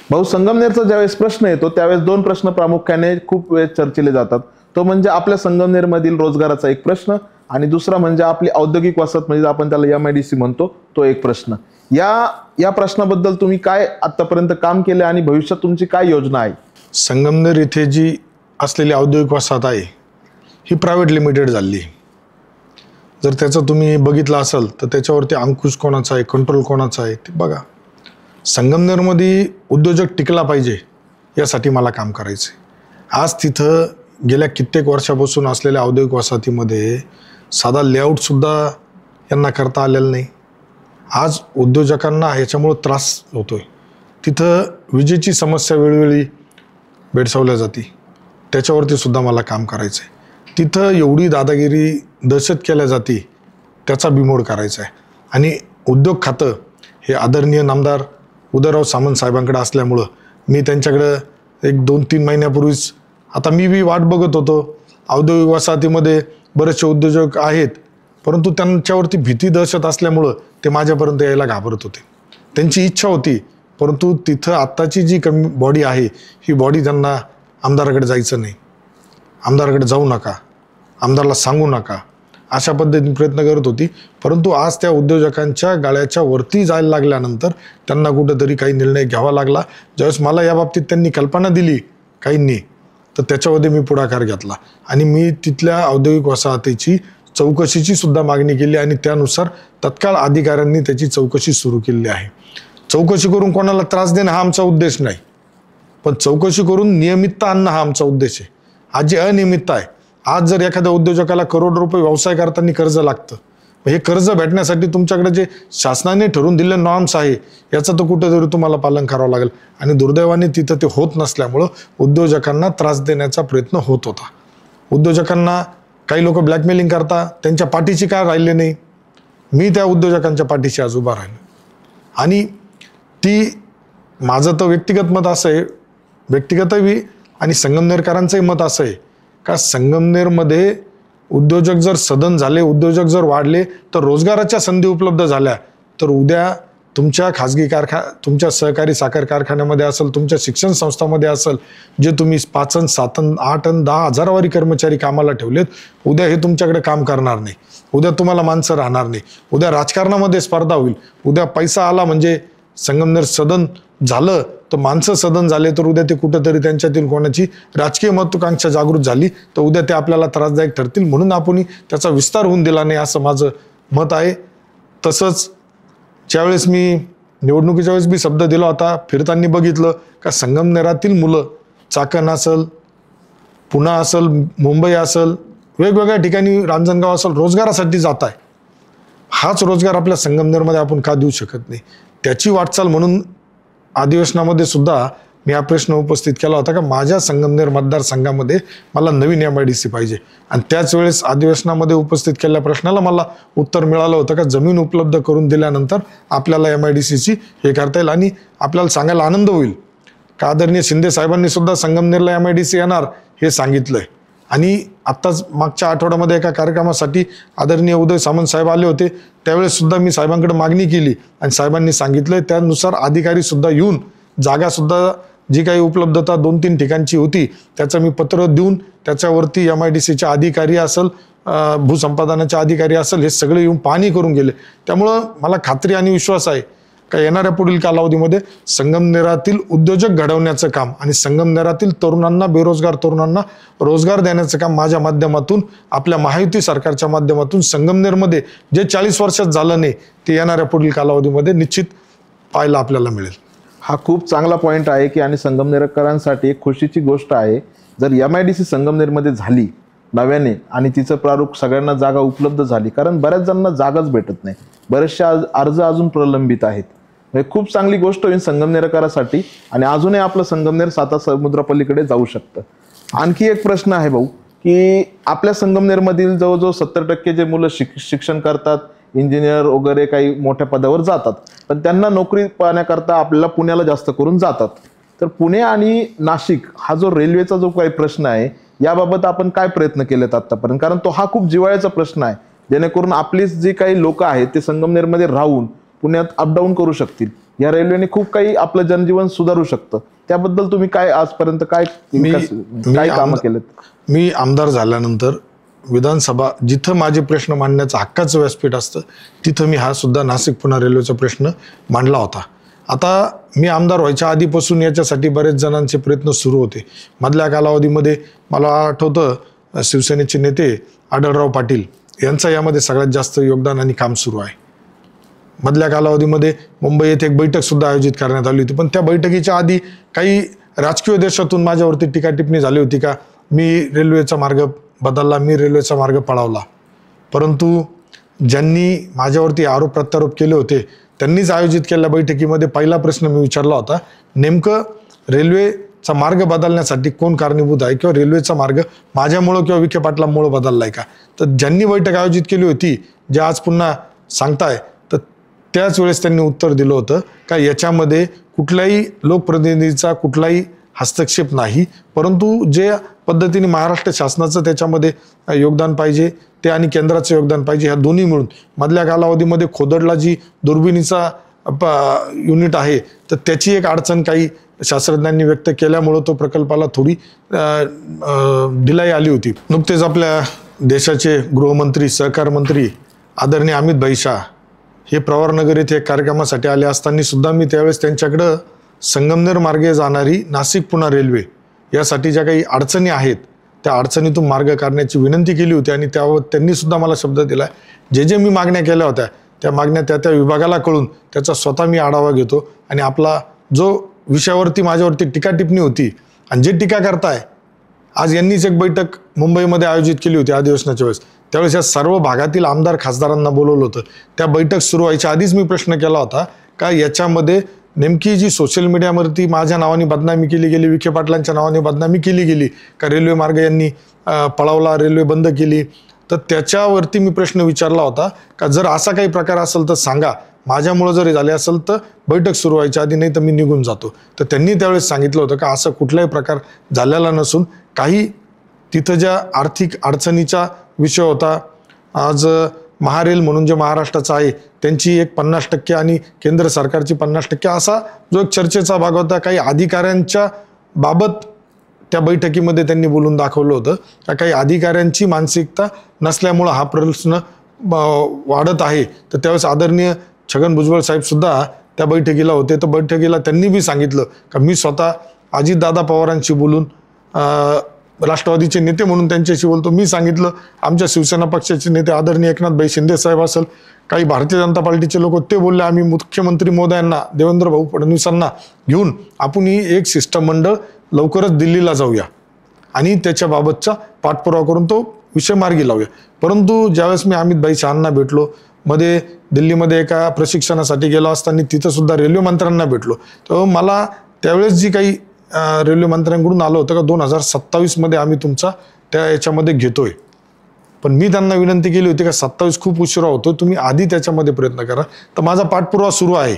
भाऊ, संगमनेरचा ज्यावेळेस प्रश्न येतो त्यावेळेस दोन प्रश्न प्रामुख्याने खूप वेळ चर्चिले जातात. तो म्हणजे आपल्या संगमनेरमधील रोजगाराचा एक प्रश्न, आणि दुसरा म्हणजे आपली औद्योगिक वसाहत, म्हणजे आपण त्याला MIDC म्हणतो, तो एक प्रश्न. या प्रश्नाबद्दल तुम्ही काय आतापर्यंत काम केले आणि भविष्यात तुमची काय योजना आहे? संगमनेर इथे जी असलेली औद्योगिक वसाहत आहे ही प्रायव्हेट लिमिटेड झाली. जर त्याचं तुम्ही बघितलं असेल तर त्याच्यावरती अंकुश कोणाचा आहे, कंट्रोल कोणाचा आहे ते बघा. संगमनेरमध्ये उद्योजक टिकला पाहिजे यासाठी मला काम करायचं आहे. आज तिथं गेल्या कित्येक वर्षापासून असलेल्या औद्योगिक वसाहतीमध्ये साधा लेआउटसुद्धा यांना करता आलेलं नाही. आज उद्योजकांना ह्याच्यामुळं त्रास होतोय. तिथं विजेची समस्या वेळोवेळी भेडसावल्या जाते, त्याच्यावरती सुद्धा मला काम करायचं आहे. तिथं एवढी दादागिरी, दहशत केल्या जाते, त्याचा बिमोड करायचा आहे. आणि उद्योग खातं हे आदरणीय नामदार उदयराव सामंत साहेबांकडे असल्यामुळं मी त्यांच्याकडं एक 2-3 महिन्यापूर्वीच, आता मी बी वाट बघत होतो. औद्योगिक वसाहतीमध्ये बरेचसे उद्योजक आहेत, परंतु त्यांच्यावरती भीती, दहशत असल्यामुळं ते माझ्यापर्यंत यायला घाबरत होते. त्यांची इच्छा होती, परंतु तिथं आत्ताची जी कमी बॉडी आहे, ही बॉडी त्यांना आमदाराकडे जायचं नाही, आमदाराकडे जाऊ नका, आमदारला सांगू नका, अशा पद्धतीने प्रयत्न करत होती. परंतु आज त्या उद्योजकांच्या गाळ्याच्या वरती जायला लागल्यानंतर त्यांना कुठंतरी काही निर्णय घ्यावा लागला. ज्यावेळेस मला याबाबतीत त्यांनी कल्पना दिली काहींनी, तर त्याच्यामध्ये मी पुढाकार घेतला आणि मी तिथल्या औद्योगिक वसाहतीची चौकशीची सुद्धा मागणी केली आणि त्यानुसार तत्काळ अधिकाऱ्यांनी त्याची चौकशी सुरू केली आहे. चौकशी करून कोणाला त्रास देणं हा आमचा उद्देश नाही, पण चौकशी करून नियमितता आणणं हा आमचा उद्देश आहे. आज जे अनियमितता आहे, आज जर एखाद्या उद्योजकाला करोड रुपये व्यवसाय करताना कर्ज लागतं, हे कर्ज भेटण्यासाठी तुमच्याकडे जे शासनाने ठरवून दिलेले नॉर्म्स आहे याचं तर कुठंतरी तुम्हाला पालन करावं लागेल. आणि दुर्दैवाने तिथं ते होत नसल्यामुळं उद्योजकांना त्रास देण्याचा प्रयत्न होत होता. उद्योजकांना काही लोक ब्लॅकमेलिंग करता, त्यांच्या पाठीशी काय राहिले नाही. मी त्या उद्योजकांच्या पाठीशी आज उभा राहिलो. आणि ती माझं तर व्यक्तिगत मत असं आहे, व्यक्तिगतही आणि संगमनेरकरांचंही मत असं आहे का संगमनेरमध्ये उद्योजक जर सदन झाले, उद्योजक जर वाढले, तर रोजगाराच्या संधी उपलब्ध झाल्या, तर उद्या तुमच्या खाजगी तुमच्या सहकारी साखर कारखान्यामध्ये असेल, तुमच्या शिक्षण संस्थांमध्ये असेल, जे तुम्ही 5, 7, 8, 10 हजारावारी कर्मचारी कामाला ठेवलेत, उद्या हे तुमच्याकडे काम करणार नाही. उद्या तुम्हाला माणसं राहणार नाही, उद्या राजकारणामध्ये स्पर्धा होईल, उद्या पैसा आला म्हणजे संगमनेर सदन झालं तर माणसं सदन झाले तर उद्या ते कुठंतरी त्यांच्यातील कोणाची राजकीय महत्वाकांक्षा जागृत झाली तर उद्या ते आपल्याला त्रासदायक ठरतील, म्हणून आपण त्याचा विस्तार होऊन दिला नाही असं माझं मत आहे. तसंच ज्यावेळेस मी निवडणुकीच्या वेळेस मी शब्द दिला होता, फिरताना बघितलं का संगमनेरातील मुलं चाकण असेल, पुणा असेल, मुंबई असेल, वेगवेगळ्या ठिकाणी रांजणगाव असेल रोजगारासाठी जात आहे. हाच रोजगार आपल्या संगमनेरमध्ये आपण का देऊ शकत नाही? त्याची वाटचाल म्हणून अधिवेशनामध्ये सुद्धा मी हा प्रश्न उपस्थित केला होता का माझ्या संगमनेर मतदारसंघामध्ये मला नवीन MIDC पाहिजे. आणि त्याच वेळेस अधिवेशनामध्ये उपस्थित केलेल्या प्रश्नाला मला उत्तर मिळालं होतं का जमीन उपलब्ध करून दिल्यानंतर आपल्याला MIDCची हे करता येईल. आणि आपल्याला सांगायला आनंद होईल का आदरणीय शिंदे साहेबांनी सुद्धा संगमनेरला MIDC येणार हे सांगितलंय. आणि आत्ताच मागच्या आठवड्यामध्ये एका कार्यक्रमासाठी आदरणीय उदय सामंत साहेब आले होते, त्यावेळेस सुद्धा मी साहेबांकडे मागणी केली आणि साहेबांनी सांगितलंय त्यानुसार अधिकारी सुद्धा येऊन जागा सुद्धा जी काही उपलब्धता 2-3 ठिकाणची होती त्याचं मी पत्र देऊन त्याच्यावरती MIDCचे अधिकारी असेल, भूसंपादनाचे अधिकारी असेल, हे सगळे येऊन पाहणी करून गेले. त्यामुळं मला खात्री आणि विश्वास आहे का येणाऱ्या पुढील कालावधीमध्ये संगमनेरातील उद्योजक घडवण्याचं काम आणि संगमनेरातील तरुणांना, बेरोजगार तरुणांना रोजगार देण्याचं काम माझ्या माध्यमातून, आपल्या महायुती सरकारच्या माध्यमातून संगमनेरमध्ये जे 40 वर्षात झालं नाही ते येणाऱ्या पुढील कालावधीमध्ये निश्चित पाहायला आपल्याला मिळेल. हा खूप चांगला पॉईंट आहे की आणि संगमनेरकरांसाठी एक खुशीची गोष्ट आहे. जर MIDC संगमनेरमध्ये झाली नव्याने आणि तिचं प्रारूप सगळ्यांना जागा उपलब्ध झाली, कारण बऱ्याच जणांना जागाच भेटत नाही, बरेचसे अर्ज अजून प्रलंबित आहेत. खूप चांगली गोष्ट होईल संगमनेरकरांसाठी आणि अजूनही आपलं संगमनेर 7 समुद्रापलीकडे जाऊ शकतं. आणखी एक प्रश्न आहे भाऊ की आपल्या संगमनेरमधील जवळजवळ 70% जे मुलं शिक्षण करतात, इंजिनियर वगैरे काही मोठ्या पदावर जातात, पण त्यांना नोकरी पाहण्याकरता आपल्याला पुण्याला जास्त करून जातात. तर पुणे आणि नाशिक हा जो रेल्वेचा जो काही प्रश्न आहे याबाबत आपण काय प्रयत्न केलेत आतापर्यंत? कारण तो हा खूप जिव्हाळ्याचा प्रश्न आहे, जेणेकरून आपली जे काही लोक आहेत ते संगमनेरमध्ये राहून पुण्यात अपडाऊन करू शकतील. या रेल्वेने खूप काही आपलं जनजीवन सुधारू शकतं. त्याबद्दल तुम्ही काय आजपर्यंत काय कामं केलेत? मी आमदार झाल्यानंतर विधानसभा जिथं माझे प्रश्न मांडण्याचं हक्काचं व्यासपीठ असतं तिथं मी हा सुद्धा नाशिक पुणे रेल्वेचा प्रश्न मांडला होता. आता मी आमदार व्हायच्या आधीपासून याच्यासाठी बरेच जणांचे प्रयत्न सुरू होते. मधल्या कालावधीमध्ये मला आठवतं शिवसेनेचे नेते आढळराव पाटील यांचं यामध्ये सगळ्यात जास्त योगदान आणि काम सुरू आहे. मधल्या कालावधीमध्ये मुंबई येथे एक बैठक सुद्धा आयोजित करण्यात आली होती, पण त्या बैठकीच्या आधी काही राजकीय देशातून माझ्यावरती टीका टिप्पणी झाली होती का मी रेल्वेचा मार्ग बदलला, मी रेल्वेचा मार्ग पळावला. परंतु ज्यांनी माझ्यावरती आरोप प्रत्यारोप केले होते त्यांनीच आयोजित केलेल्या बैठकीमध्ये पहिला प्रश्न मी विचारला होता, नेमकं रेल्वेचा मार्ग बदलण्यासाठी कोण कारणीभूत आहे किंवा रेल्वेचा मार्ग माझ्यामुळं किंवा विखे पाटलांमुळं बदललाय का? तर ज्यांनी बैठक आयोजित केली होती, जे आज पुन्हा सांगताय, तर त्याच वेळेस त्यांनी उत्तर दिलं होतं का याच्यामध्ये कुठल्याही लोकप्रतिनिधीचा कुठलाही हस्तक्षेप नाही, परंतु जे पद्धतीने महाराष्ट्र शासनाचं त्याच्यामध्ये योगदान पाहिजे ते आणि केंद्राचं योगदान पाहिजे, ह्या दोन्ही मिळून मधल्या कालावधीमध्ये खोदडला जी दुर्बिणीचा युनिट आहे तर त्याची एक अडचण काही शास्त्रज्ञांनी व्यक्त केल्यामुळं तो प्रकल्पाला थोडी ढिलाई आली होती. नुकतेच आपल्या देशाचे गृहमंत्री, सहकार मंत्री आदरणीय अमित भाई शाह हे प्रवरनगर येथे एक कार्यक्रमासाठी आले असताना सुद्धा मी त्यावेळेस त्यांच्याकडं संगमनेर मार्गे जाणारी नाशिक पुणे रेल्वे यासाठी ज्या काही अडचणी आहेत त्या अडचणीतून मार्ग काढण्याची विनंती केली होती आणि त्यावर त्यांनी सुद्धा मला शब्द दिला जे मी मागण्या केल्या होत्या त्या मागण्या त्या विभागाला कळून त्याचा स्वतः मी आढावा घेतो आणि आपला जो विषयावरती माझ्यावरती टीका टिप्पणी होती आणि जे टीका करताय, आज यांनीच एक बैठक मुंबईमध्ये आयोजित केली होती अधिवेशनाच्या वेळेस, त्यावेळेस या सर्व भागातील आमदार खासदारांना बोलवलं होतं. त्या बैठक सुरू व्हायच्या आधीच मी प्रश्न केला होता का याच्यामध्ये नेमकी जी सोशल मीडियावरती माझ्या नावाने बदनामी केली गेली, विखे पाटलांच्या नावाने बदनामी केली गेली का रेल्वे मार्ग यांनी पळवला, रेल्वे बंद केली, तर त्याच्यावरती मी प्रश्न विचारला होता का जर असा काही प्रकार असेल तर सांगा, माझ्यामुळं जरी झाले असेल तर बैठक सुरू व्हायच्या आधी, नाही तर मी निघून जातो. तर त्यांनी त्यावेळेस सांगितलं होतं का असं कुठलाही प्रकार झालेला नसून काही तिथं ज्या आर्थिक अडचणीचा विषय होता, आज महारेल म्हणून जे महाराष्ट्राचं आहे त्यांची एक 50% आणि केंद्र सरकारची 50% असा जो एक चर्चेचा भाग होता, काही अधिकाऱ्यांच्या बाबत त्या बैठकीमध्ये त्यांनी बोलून दाखवलं होतं का काही अधिकाऱ्यांची मानसिकता नसल्यामुळं हा प्रश्न वाढत आहे, तर त्यावेळेस आदरणीय छगन भुजबळ साहेबसुद्धा त्या बैठकीला होते. तर बैठकीला त्यांनी बी सांगितलं का मी स्वतः अजितदादा पवारांशी बोलून राष्ट्रवादीचे नेते म्हणून त्यांच्याशी बोलतो. मी सांगितलं आमच्या शिवसेना पक्षाचे नेते आदरणीय एकनाथभाई शिंदे साहेब असेल, काही भारतीय जनता पार्टीचे लोक, ते बोलले आम्ही मुख्यमंत्री महोदयांना देवेंद्र भाऊ फडणवीसांना घेऊन आपण ही एक शिष्टमंडळ लवकरच दिल्लीला जाऊया आणि त्याच्याबाबतचा पाठपुरावा करून तो विषय मार्गी लावूया. परंतु ज्यावेळेस मी अमित भाई शहांना भेटलो, मध्ये दिल्लीमध्ये एका प्रशिक्षणासाठी गेलो असताना तिथं सुद्धा रेल्वे मंत्र्यांना भेटलो, तर मला त्यावेळेस जी काही रेल्वे मंत्र्यांकडून आलं होतं का 2027 मध्ये आम्ही तुमचा त्या याच्यामध्ये घेतोय. पण मी त्यांना विनंती केली होती का 27 खूप उशिरा होतो, तुम्ही आधी त्याच्यामध्ये प्रयत्न करा. तर माझा पाठपुरावा सुरू आहे.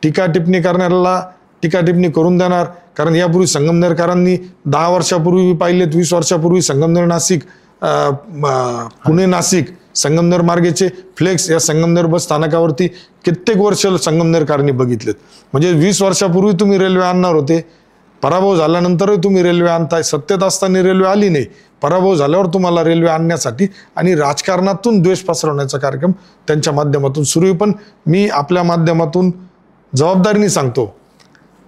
टीका टिप्पणी करणाऱ्याला टीका टिप्पणी करून देणार, कारण यापूर्वी संगमनेरकरांनी 10 वर्षापूर्वी पाहिलेत, 20 वर्षापूर्वी संगमनेर नाशिक पुणे नाशिक संगमनेर मार्गेचे फ्लेक्स या संगमनेर बस स्थानकावरती कित्येक वर्ष संगमनेरकरांनी बघितलेत. म्हणजे 20 वर्षापूर्वी तुम्ही रेल्वे आणणार होते, पराभव झाल्यानंतरही तुम्ही रेल्वे आणताय. सत्तेत असताना रेल्वे आली नाही, पराभव झाल्यावर तुम्हाला रेल्वे आणण्यासाठी आणि राजकारणातून द्वेष पसरवण्याचा कार्यक्रम त्यांच्या माध्यमातून सुरू आहे. पण मी आपल्या माध्यमातून जबाबदारीने सांगतो,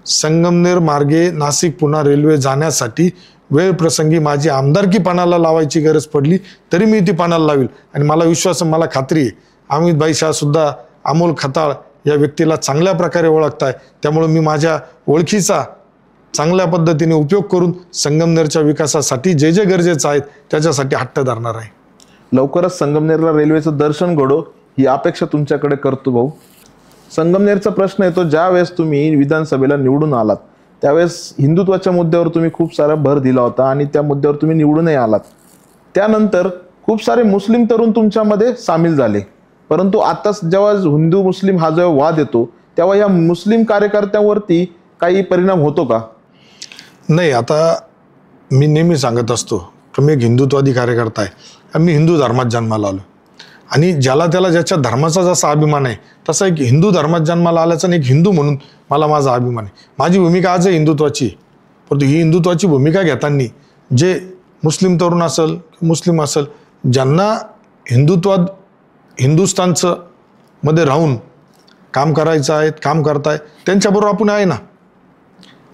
संगमनेर मार्गे नाशिक पुन्हा रेल्वे जाण्यासाठी वेळ प्रसंगी माझी आमदारकी पणाला लावायची गरज पडली तरी मी ती पणाला लावील. आणि मला विश्वास, मला खात्री आहे अमित भाई शाह सुद्धा अमोल खताळ या व्यक्तीला चांगल्या प्रकारे ओळखताय. त्यामुळे मी माझ्या ओळखीचा चांगल्या पद्धतीने उपयोग करून संगमनेरच्या विकासासाठी जे जे गरजेचं आहे त्याच्यासाठी हट्ट धरणार आहे. लवकरच संगमनेरला रेल्वेचं दर्शन घडो ही अपेक्षा तुमच्याकडे करतो भाऊ. संगमनेरचा प्रश्न येतो, ज्या वेळेस तुम्ही विधानसभेला निवडून आलात त्यावेळेस हिंदुत्वाच्या मुद्द्यावर तुम्ही खूप सारा भर दिला होता आणि त्या मुद्द्यावर तुम्ही निवडूनही आलात. त्यानंतर खूप सारे मुस्लिम तरुण तुमच्यामध्ये सामील झाले, परंतु आताच जेव्हा हिंदू मुस्लिम हा जेव्हा वाद येतो तेव्हा या मुस्लिम कार्यकर्त्यांवरती काही परिणाम होतो का? नाही, आता मी नेहमी सांगत असतो की मी एक हिंदुत्वादी कार्यकर्ता आहे आणि मी हिंदू धर्मात जन्माला आलो आणि ज्याला त्याला ज्याच्या धर्माचा जसा अभिमान आहे तसा एक हिंदू धर्मात जन्माला आल्याचा आणि एक हिंदू म्हणून मला माझा अभिमान आहे. माझी भूमिका आज आहे हिंदुत्वाची, परंतु ही हिंदुत्वाची भूमिका घेताना जे मुस्लिम तरुण असेल, मुस्लिम असेल, ज्यांना हिंदुत्वात हिंदुस्थानचं मध्ये राहून काम करायचं आहे, काम करताय, त्यांच्याबरोबर आपण आहे ना.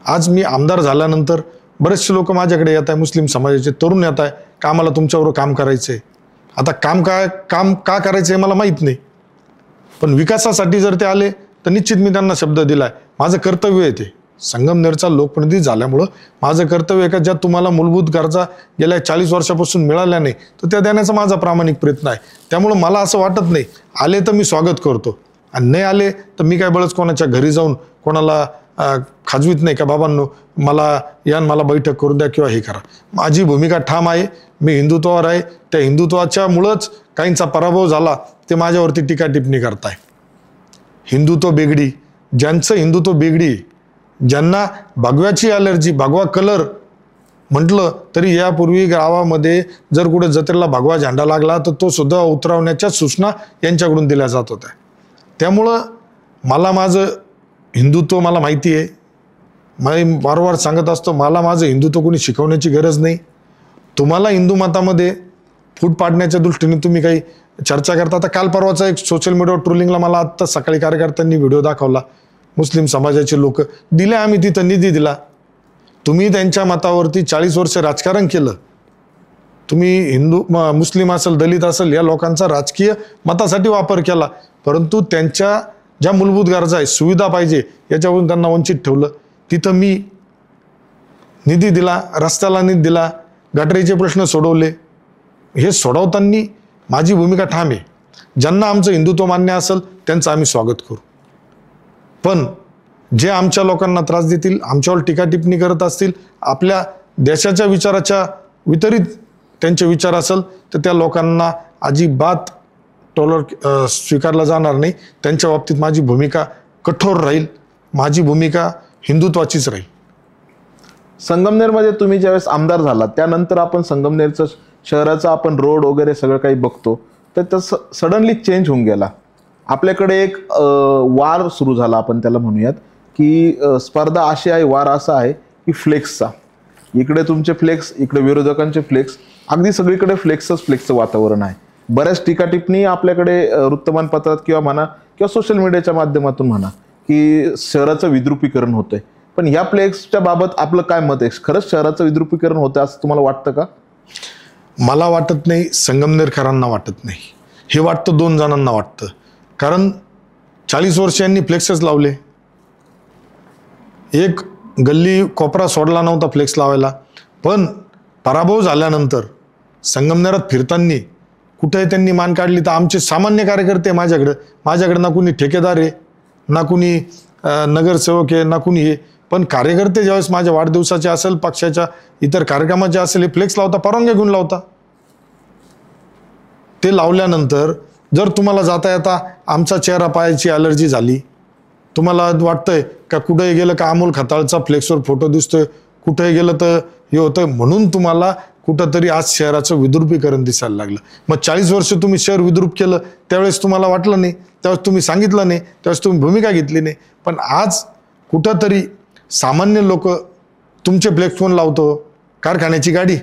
आज मी आमदार झाल्यानंतर बरेचसे लोक माझ्याकडे येत आहे, मुस्लिम समाजाचे तरुण येत आहे का आम्हाला तुमच्याबरोबर काम करायचं आहे. आता काम का करायचं आहे मला माहीत नाही, पण विकासासाठी जर ते आले तर निश्चित मी त्यांना शब्द दिलाय. माझं कर्तव्य आहे ते, संगमनेरचा लोकप्रतिनिधी झाल्यामुळं माझं कर्तव्य आहे का ज्या तुम्हाला मूलभूत गरजा गेल्या 40 वर्षापासून मिळाल्या नाही तर त्या देण्याचा माझा प्रामाणिक प्रयत्न आहे. त्यामुळं मला असं वाटत नाही, आले तर मी स्वागत करतो आणि नाही आले तर मी काय बळच कोणाच्या घरी जाऊन कोणाला खाजवीत नाही का बाबांनो मला या मला बैठक करून द्या किंवा हे करा. माझी भूमिका ठाम आहे, मी हिंदुत्वावर आहे. त्या हिंदुत्वाच्या मुळंच काहींचा पराभव झाला, ते माझ्यावरती टीका टिप्पणी करताय. हिंदुत्व बेगडी, ज्यांचं हिंदुत्व बेगडी, ज्यांना भगव्याची अलर्जी, भगवा कलर म्हटलं तरी यापूर्वी गावामध्ये जर कुठे जत्रेला भगवा झेंडा लागला तर तो सुद्धा उतरवण्याच्या सूचना यांच्याकडून दिल्या जात होत्या. त्यामुळं मला माझं हिंदुत्व मला माहिती आहे. मी वारंवार सांगत असतो, मला माझं हिंदुत्व कोणी शिकवण्याची गरज नाही. तुम्हाला हिंदू मतामध्ये फूट पाडण्याच्या दृष्टीने तुम्ही काही चर्चा करता. आता काल परवाचा एक सोशल मीडियावर ट्रोलिंगला मला आत्ता सकाळी कार्यकर्त्यांनी व्हिडिओ दाखवला, मुस्लिम समाजाचे लोक दिले, आम्ही तिथं निधी दिला. तुम्ही त्यांच्या मतावरती 40 वर्ष राजकारण केलं. तुम्ही हिंदू मुस्लिम असेल, दलित असेल, या लोकांचा राजकीय मतासाठी वापर केला, परंतु त्यांच्या ज्या मूलभूत गरजा आहे, सुविधा पाहिजे, याच्यावरून त्यांना वंचित ठेवलं. तिथं मी निधी दिला, रस्त्याला निधी दिला, गटरीचे प्रश्न सोडवले. हे सोडवताना माझी भूमिका ठाम आहे. ज्यांना आमचं हिंदुत्व मान्य असेल त्यांचं आम्ही स्वागत करू, पण जे आमच्या लोकांना त्रास देतील, आमच्यावर टीका टिप्पणी करत असतील, आपल्या देशाच्या विचाराच्या वितरित त्यांचे विचार असेल तर त्या लोकांना अजिबात स्वीकारला जाणार नाही. त्यांच्या बाबतीत माझी भूमिका कठोर राहील, माझी भूमिका हिंदुत्वाचीच राहील. संगमनेरमध्ये तुम्ही ज्यावेळेस आमदार झालात त्यानंतर आपण संगमनेरचं शहराचं आपण रोड वगैरे सगळं काही बघतो, तर तसं सडनली चेंज होऊन गेला. आपल्याकडे एक वार सुरू झाला, आपण त्याला म्हणूयात की स्पर्धा अशी आहे, वार असा आहे की फ्लेक्सचा. इकडे तुमचे फ्लेक्स, इकडे विरोधकांचे फ्लेक्स, अगदी सगळीकडे फ्लेक्सचं वातावरण आहे. बऱ्याच टीका-टिप्पणी आपल्याकडे वृत्तमानपत्रात किंवा म्हणा किंवा सोशल मीडियाच्या माध्यमातून म्हणा की शहराचं विद्रुपीकरण होतंय, पण या फ्लेक्सच्या बाबत आपलं काय मत आहे? खरंच शहराचं विद्रुपीकरण होतं असं तुम्हाला वाटतं का? मला वाटत नाही, संगमनेरकरांना वाटत नाही. हे वाटतं 2 जणांना वाटतं. कारण 40 वर्ष यांनी फ्लेक्सच लावले. एक गल्ली कोपरा सोडला नव्हता फ्लेक्स लावायला. पण पराभव झाल्यानंतर संगमनेरात फिरताना कुठे त्यांनी मान काढली तर आमचे सामान्य कार्यकर्ते माझ्याकडे ना कुणी ठेकेदार आहे, ना कुणी नगरसेवक आहे, ना कुणी हे. पण कार्यकर्ते ज्यावेळेस माझ्या वाढदिवसाचे असेल, पक्षाच्या इतर कार्यक्रमाचे असेल, हे फ्लेक्स लावता, परवानग्या घेऊन लावता. ते लावल्यानंतर जर तुम्हाला जाता येता आमचा चेहरा पाहायची ॲलर्जी झाली, तुम्हाला वाटतंय का कुठेही गेलं का अमोल खताळचा फ्लेक्सवर फोटो दिसतोय, कुठेही गेलं तर हे होतंय, म्हणून तुम्हाला कुठंतरी आज शहराचं विद्रुपीकरण दिसायला लागलं. मग 40 वर्ष तुम्ही शहर विद्रूप केलं, त्यावेळेस तुम्हाला वाटलं नाही, त्यावेळेस तुम्ही सांगितलं नाही, त्यावेळेस तुम्ही भूमिका घेतली नाही. पण आज कुठंतरी सामान्य लोक तुमचे फ्लेक्स फोन लावतो. कारखान्याची गाडी,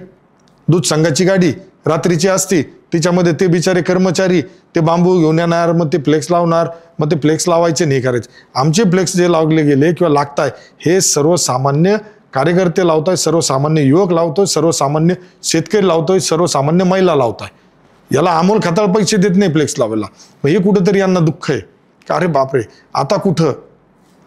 दूध संघाची गाडी रात्रीची असती, तिच्यामध्ये ते बिचारे कर्मचारी ते बांबू घेऊन येणार, मग ते फ्लेक्स लावणार, मग ते फ्लेक्स लावायचे नाही करायचे. आमचे फ्लेक्स जे लावले गेले किंवा लागताय हे सर्वसामान्य कार्यकर्ते लावताय, सर्वसामान्य युवक लावतोय, सर्वसामान्य शेतकरी लावतोय, सर्वसामान्य महिला लावताय. याला अमोल खताळ पैसे देत नाही फ्लेक्स लावायला. मग हे कुठंतरी यांना दुःख आहे का अरे बापरे, आता कुठं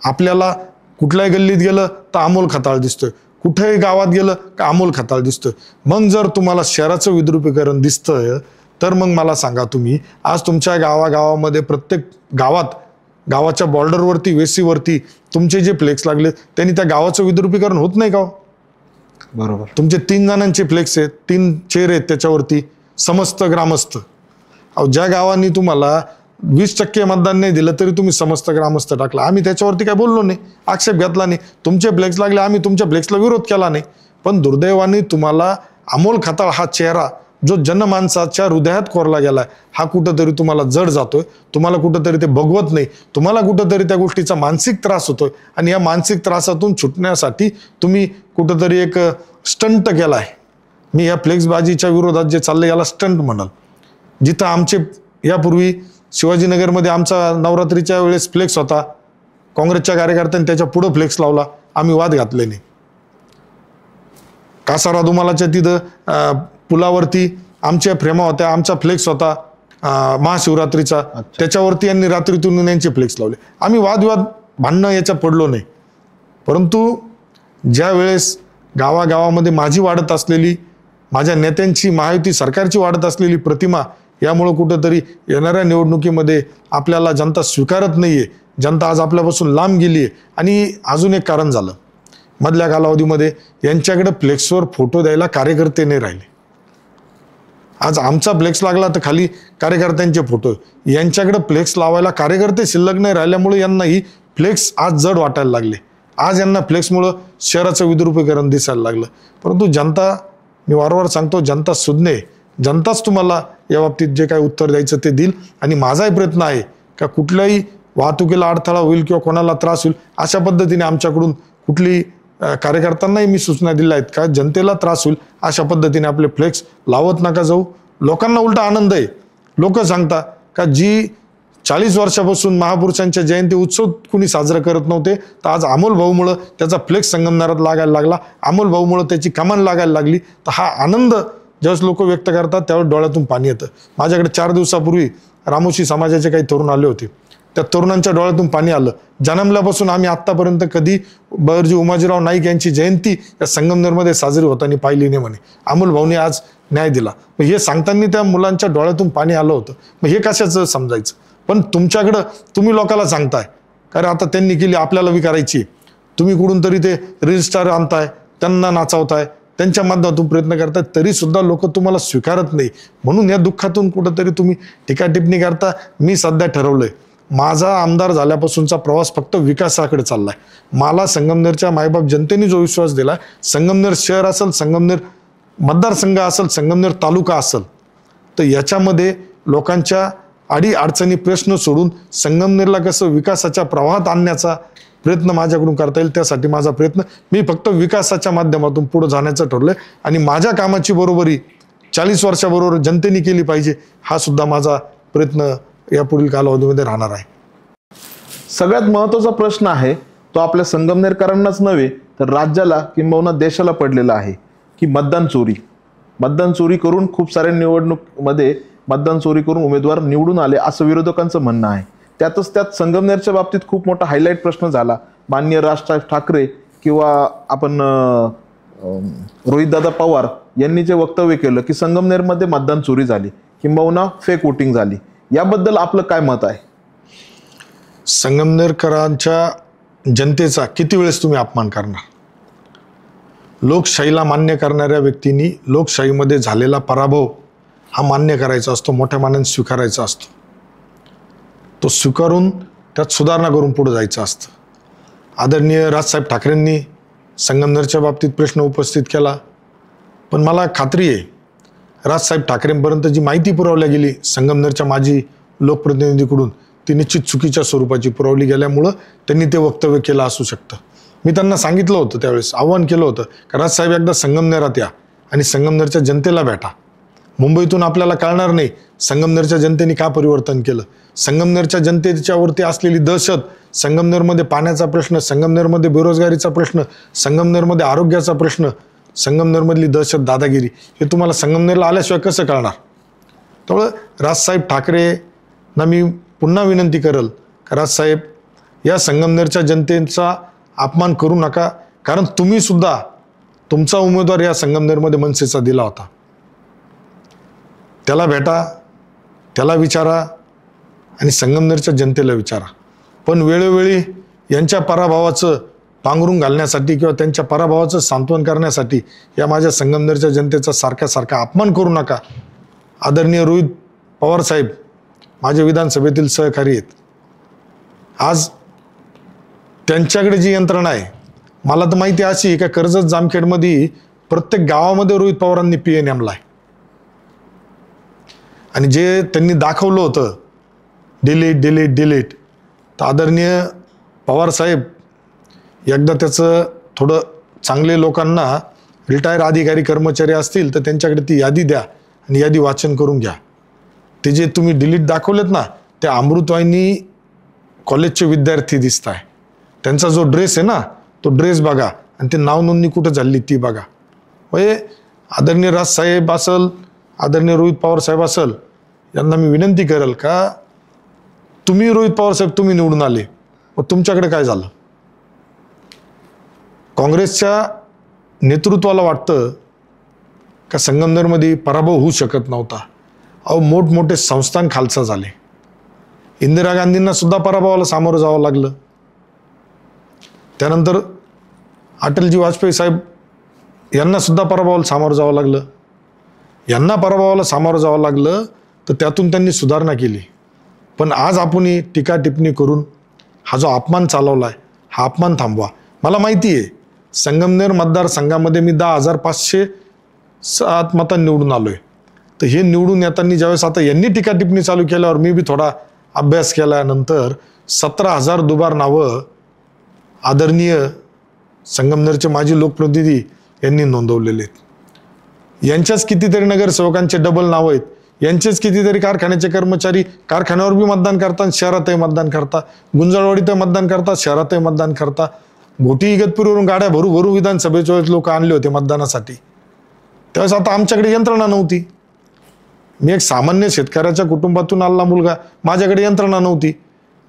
आपल्याला कुठल्याही गल्लीत गेलं तर अमोल खताळ दिसतोय, कुठेही गावात गेलं का अमोल खताळ दिसतोय. मग जर तुम्हाला शहराचं विद्रुपीकरण दिसतंय तर मग मला सांगा, तुम्ही आज तुमच्या गावागावामध्ये प्रत्येक गावाच्या बॉर्डरवरती, वेसीवरती तुमचे जे फ्लेक्स लागले त्यांनी त्या गावाचं विद्रुपीकरण होत नाही का? बरोबर. तुमचे 3 जणांचे फ्लेक्स आहेत, 3 चेहरे आहेत त्याच्यावरती, समस्त ग्रामस्थ. अहो, ज्या गावांनी तुम्हाला 20% मतदान नाही दिलं तरी तुम्ही समस्त ग्रामस्थ टाकला. आम्ही त्याच्यावरती काय बोललो नाही, आक्षेप घेतला नाही. तुमचे फ्लेक्स लागले, आम्ही तुमच्या फ्लेक्सला विरोध केला नाही. पण दुर्दैवाने तुम्हाला अमोल खताळ हा चेहरा जो जनमानसाच्या हृदयात कोरला गेलाय, हा कुठंतरी तुम्हाला जड जातोय, तुम्हाला कुठंतरी ते बघवत नाही, तुम्हाला कुठंतरी त्या गोष्टीचा मानसिक त्रास होतोय. आणि या मानसिक त्रासातून सुटण्यासाठी तुम्ही कुठंतरी एक स्टंट केलाय. मी या फ्लेक्सबाजीच्या विरोधात जे चाललंय याला स्टंट म्हणाल. जिथं आमचे यापूर्वी शिवाजीनगरमध्ये आमचा नवरात्रीच्या वेळेस फ्लेक्स होता, काँग्रेसच्या कार्यकर्त्यांनी त्याच्या पुढं फ्लेक्स लावला, आम्ही वाद घातले नाही. कासारा दुमालाच्या तिथं पुलावरती आमच्या फ्रेमा होत्या, आमचा फ्लेक्स होता महाशिवरात्रीचा, त्याच्यावरती यांनी रात्रीतून यांचे फ्लेक्स लावले. आम्ही वादविवाद भांडणं याच्या पडलो नाही. परंतु ज्या वेळेस गावागावामध्ये माझी वाढत असलेली, माझ्या नेत्यांची, महायुती सरकारची वाढत असलेली प्रतिमा, यामुळं कुठंतरी येणाऱ्या निवडणुकीमध्ये आपल्याला जनता स्वीकारत नाहीये, जनता आज आपल्यापासून लांब गेली आहे. आणि अजून एक कारण झालं, मधल्या कालावधीमध्ये यांच्याकडे फ्लेक्सवर फोटो द्यायला कार्यकर्ते नाही राहिले. आज आमचा फ्लेक्स लागला तर खाली कार्यकर्त्यांचे फोटो, यांच्याकडे फ्लेक्स लावायला कार्यकर्ते शिल्लक नाही राहिल्यामुळे यांना ही फ्लेक्स आज जड वाटायला लागले. आज यांना फ्लेक्समुळं शहराचं विद्रुपीकरण दिसायला लागलं. परंतु जनता, मी वारंवार सांगतो, जनता सुज्ञ आहे. जनताच तुम्हाला या बाबतीत जे काही उत्तर द्यायचं ते देईल. आणि माझाही प्रयत्न आहे का कुठल्याही वाहतुकीला अडथळा होईल किंवा कोणाला त्रास होईल अशा पद्धतीने आमच्याकडून कुठली कार्यकर्त्यांनाही मी सूचना दिल्या आहेत का जनतेला त्रास होईल अशा पद्धतीने आपले फ्लेक्स लावत नका जाऊ. लोकांना उलटा आनंद आहे. लोक सांगता का जी 40 वर्षापासून महापुरुषांच्या जयंती उत्सव कुणी साजरा करत नव्हते, तर आज अमोल भाऊमुळं त्याचा फ्लेक्स संगमनेरात लागायला लागला, अमोल भाऊमुळं त्याची कमान लागायला लागली. तर हा आनंद ज्यावेळेस लोक व्यक्त करतात त्यावेळेस डोळ्यातून पाणी येतं. माझ्याकडे 4 दिवसापूर्वी रामोशी समाजाचे काही तरुण आले होते. त्या तरुणांच्या डोळ्यातून पाणी आलं. जन्मल्यापासून आम्ही आत्तापर्यंत कधी बहरजी उमाजीराव नाईक यांची जयंती या संगमनेरमध्ये साजरी होताना पाहिली नाही म्हणे. अमोल भाऊने आज न्याय दिला. मग हे सांगताना त्या मुलांच्या डोळ्यातून पाणी आलं होतं. मग हे कशाचं समजायचं? पण तुमच्याकडं तुम्ही लोकांना सांगताय कारण आता त्यांनी केली आपल्याला बी करायची. तुम्ही कुठून तरी ते रील स्टार आणताय, त्यांना नाचवताय, त्यांच्या माध्यमातून प्रयत्न करताय, तरी सुद्धा लोक तुम्हाला स्वीकारत नाही. म्हणून या दुःखातून कुठंतरी तुम्ही टीका टिप्पणी करता. मी सध्या ठरवलंय, माझा आमदार झाल्यापासूनचा प्रवास फक्त विकासाकडे चाललाय. मला संगमनेरच्या मायबाप जनतेने जो विश्वास दिला, संगमनेर शहर असेल, संगमनेर मतदारसंघ असेल, संगमनेर तालुका असेल, तर याच्यामध्ये लोकांच्या अडी अडचणी प्रश्न सोडून संगमनेरला कसं विकासाच्या प्रवाहात आणण्याचा प्रयत्न माझ्याकडून करता येईल, त्यासाठी माझा प्रयत्न. मी फक्त विकासाच्या माध्यमातून पुढे जाण्याचं ठरलंय आणि माझ्या कामाची बरोबरी 40 वर्षाबरोबर जनतेने केली पाहिजे, हा सुद्धा माझा प्रयत्न या पुढील कालावधीमध्ये राहणार आहे. सगळ्यात महत्त्वाचा प्रश्न आहे तो आपल्या संगमनेरकरांनाच नव्हे तर राज्याला किंबहुना देशाला पडलेला आहे की मतदान चोरी. मतदान चोरी करून खूप साऱ्या निवडणुकीमध्ये मतदान चोरी करून उमेदवार निवडून आले असं विरोधकांचं म्हणणं आहे. त्यात संगमनेरच्या बाबतीत खूप मोठा हायलाईट प्रश्न झाला. माननीय राजसाहेब ठाकरे किंवा आपण रोहितदादा पवार यांनी जे वक्तव्य केलं की संगमनेरमध्ये मतदान चोरी झाली किंबहुना फेक वोटिंग झाली, याबद्दल आपलं काय मत आहे? संगमनेरकरांच्या जनतेचा किती वेळेस तुम्ही अपमान करणार? लोकशाहीला मान्य करणाऱ्या व्यक्तींनी लोकशाहीमध्ये झालेला पराभव हा मान्य करायचा असतो, मोठ्या मानाने स्वीकारायचा असतो. तो स्वीकारून त्यात सुधारणा करून पुढे जायचं असतं. आदरणीय राजसाहेब ठाकरेंनी संगमनेरच्या बाबतीत प्रश्न उपस्थित केला, पण मला खात्री आहे राजसाहेब ठाकरेंपर्यंत जी माहिती पुरवल्या गेली संगमनेरच्या माजी लोकप्रतिनिधीकडून ती निश्चित चुकीच्या स्वरूपाची पुरवली गेल्यामुळं त्यांनी ते वक्तव्य केलं असू शकतं. मी त्यांना सांगितलं होतं, त्यावेळेस आव्हान केलं होतं का राजसाहेब एकदा संगमनेरात या आणि संगमनेरच्या जनतेला भेटा. मुंबईतून आपल्याला कळणार नाही संगमनेरच्या जनतेने का परिवर्तन केलं. संगमनेरच्या जनतेच्यावरती असलेली दहशत, संगमनेरमध्ये पाण्याचा प्रश्न, संगमनेरमध्ये बेरोजगारीचा प्रश्न, संगमनेरमध्ये आरोग्याचा प्रश्न, संगमनेरमधली दहशत, दादागिरी, हे तुम्हाला संगमनेरला आल्याशिवाय कसं कळणार? त्यामुळं राजसाहेब ठाकरेंना मी पुन्हा विनंती करेल का राजसाहेब, या संगमनेरच्या जनतेचा अपमान करू नका, कारण तुम्ही सुद्धा तुमचा उमेदवार या संगमनेरमध्ये मनसेचा दिला होता. त्याला भेटा, त्याला विचारा आणि संगमनेरच्या जनतेला विचारा. पण वेळोवेळी यांच्या पराभवाचं पांघरून घालण्यासाठी किंवा त्यांच्या पराभवाचं सांत्वन करण्यासाठी या माझ्या संगमनेरच्या जनतेचा सारखा अपमान करू नका. आदरणीय रोहित पवार साहेब माझे विधानसभेतील सहकारी आहेत. आज त्यांच्याकडे जी यंत्रणा आहे, मला तर माहिती अशी आहे का कर्जत जामखेडमध्ये प्रत्येक गावामध्ये रोहित पवारांनी PA नेमला आहे. आणि जे त्यांनी दाखवलं होतं डिलीट, तर आदरणीय पवार साहेब एकदा त्याचं थोडं चांगले लोकांना, रिटायर अधिकारी कर्मचारी असतील तर त्यांच्याकडे ती यादी द्या आणि यादी वाचन करून घ्या. ते जे तुम्ही डिलीट दाखवलेत ना, ते अमृतवाहिनी कॉलेजचे विद्यार्थी दिसत आहे. त्यांचा जो ड्रेस आहे ना, तो ड्रेस बघा आणि ते नाव नोंदणी कुठं झाली ती बघा. म्हणजे आदरणीय राजसाहेब असेल, आदरणीय रोहित पवार साहेब असेल, यांना मी विनंती करेल का तुम्ही रोहित पवार साहेब तुम्ही निवडून आले, मग तुमच्याकडे काय झालं? काँग्रेसच्या नेतृत्वाला वाटतं का संगमनेरमध्ये पराभव होऊ शकत नव्हता. अहो, मोठमोठे संस्थान खालसा झाले. इंदिरा गांधींना सुद्धा पराभवाला सामोरं जावं लागलं. त्यानंतर अटलजी वाजपेयी साहेब यांना सुद्धा पराभवाला सामोरं जावं लागलं. यांना पराभवाला सामोरं जावं लागलं तर त्यातून त्यांनी सुधारणा केली. पण आज आपण टीका टिप्पणी करून हा जो अपमान चालवला आहे, हा अपमान थांबवा. मला माहिती आहे संगमनेर मतदारसंघामध्ये मी 10,507 मतांनी निवडून आलोय. तर हे निवडून येताना ज्यावेळेस आता यांनी टीका टिप्पणी चालू केल्यावर मी बी थोडा अभ्यास केल्यानंतर 17,000 दुबार नावं आदरणीय संगमनेरचे माजी लोकप्रतिनिधी यांनी नोंदवलेले आहेत. यांच्याच कितीतरी नगरसेवकांचे डबल नावं आहेत. यांचेच कितीतरी कारखान्याचे कर्मचारी कारखान्यावर बी मतदान करतात, शहरातही मतदान करतात, गुंजाळवाडीतही मतदान करतात, शहरातही मतदान करतात. घोटी इगतपुरीवरून गाड्या भरू विधानसभेच्या वेळेस लोक आणले होते मतदानासाठी. त्यावेळेस आता आमच्याकडे यंत्रणा नव्हती. मी एक सामान्य शेतकऱ्याच्या कुटुंबातून आलेला मुलगा, माझ्याकडे यंत्रणा नव्हती.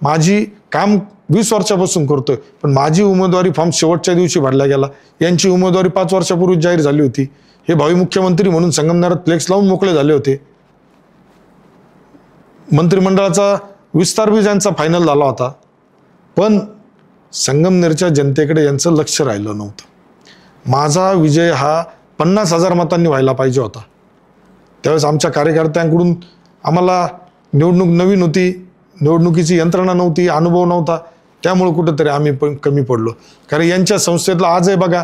माझी काम 20 वर्षापासून करतोय, पण माझी उमेदवारी फॉर्म शेवटच्या दिवशी भरला गेला. यांची उमेदवारी 5 वर्षापूर्वी जाहीर झाली होती. हे भावी मुख्यमंत्री म्हणून संगमनेरात फ्लेक्स लावून मोकळे झाले होते. मंत्रिमंडळाचा विस्तार बी ज्यांचा फायनल झाला होता, पण संगमनेरच्या जनतेकडे यांचं लक्ष राहिलं नव्हतं. माझा विजय हा 50,000 मतांनी व्हायला पाहिजे होता. त्यावेळेस आमच्या कार्यकर्त्यांकडून आम्हाला निवडणूक नवीन होती, निवडणुकीची यंत्रणा नव्हती, अनुभव नव्हता. त्यामुळे कुठंतरी आम्ही पण कमी पडलो. कारण यांच्या संस्थेतला आजही बघा,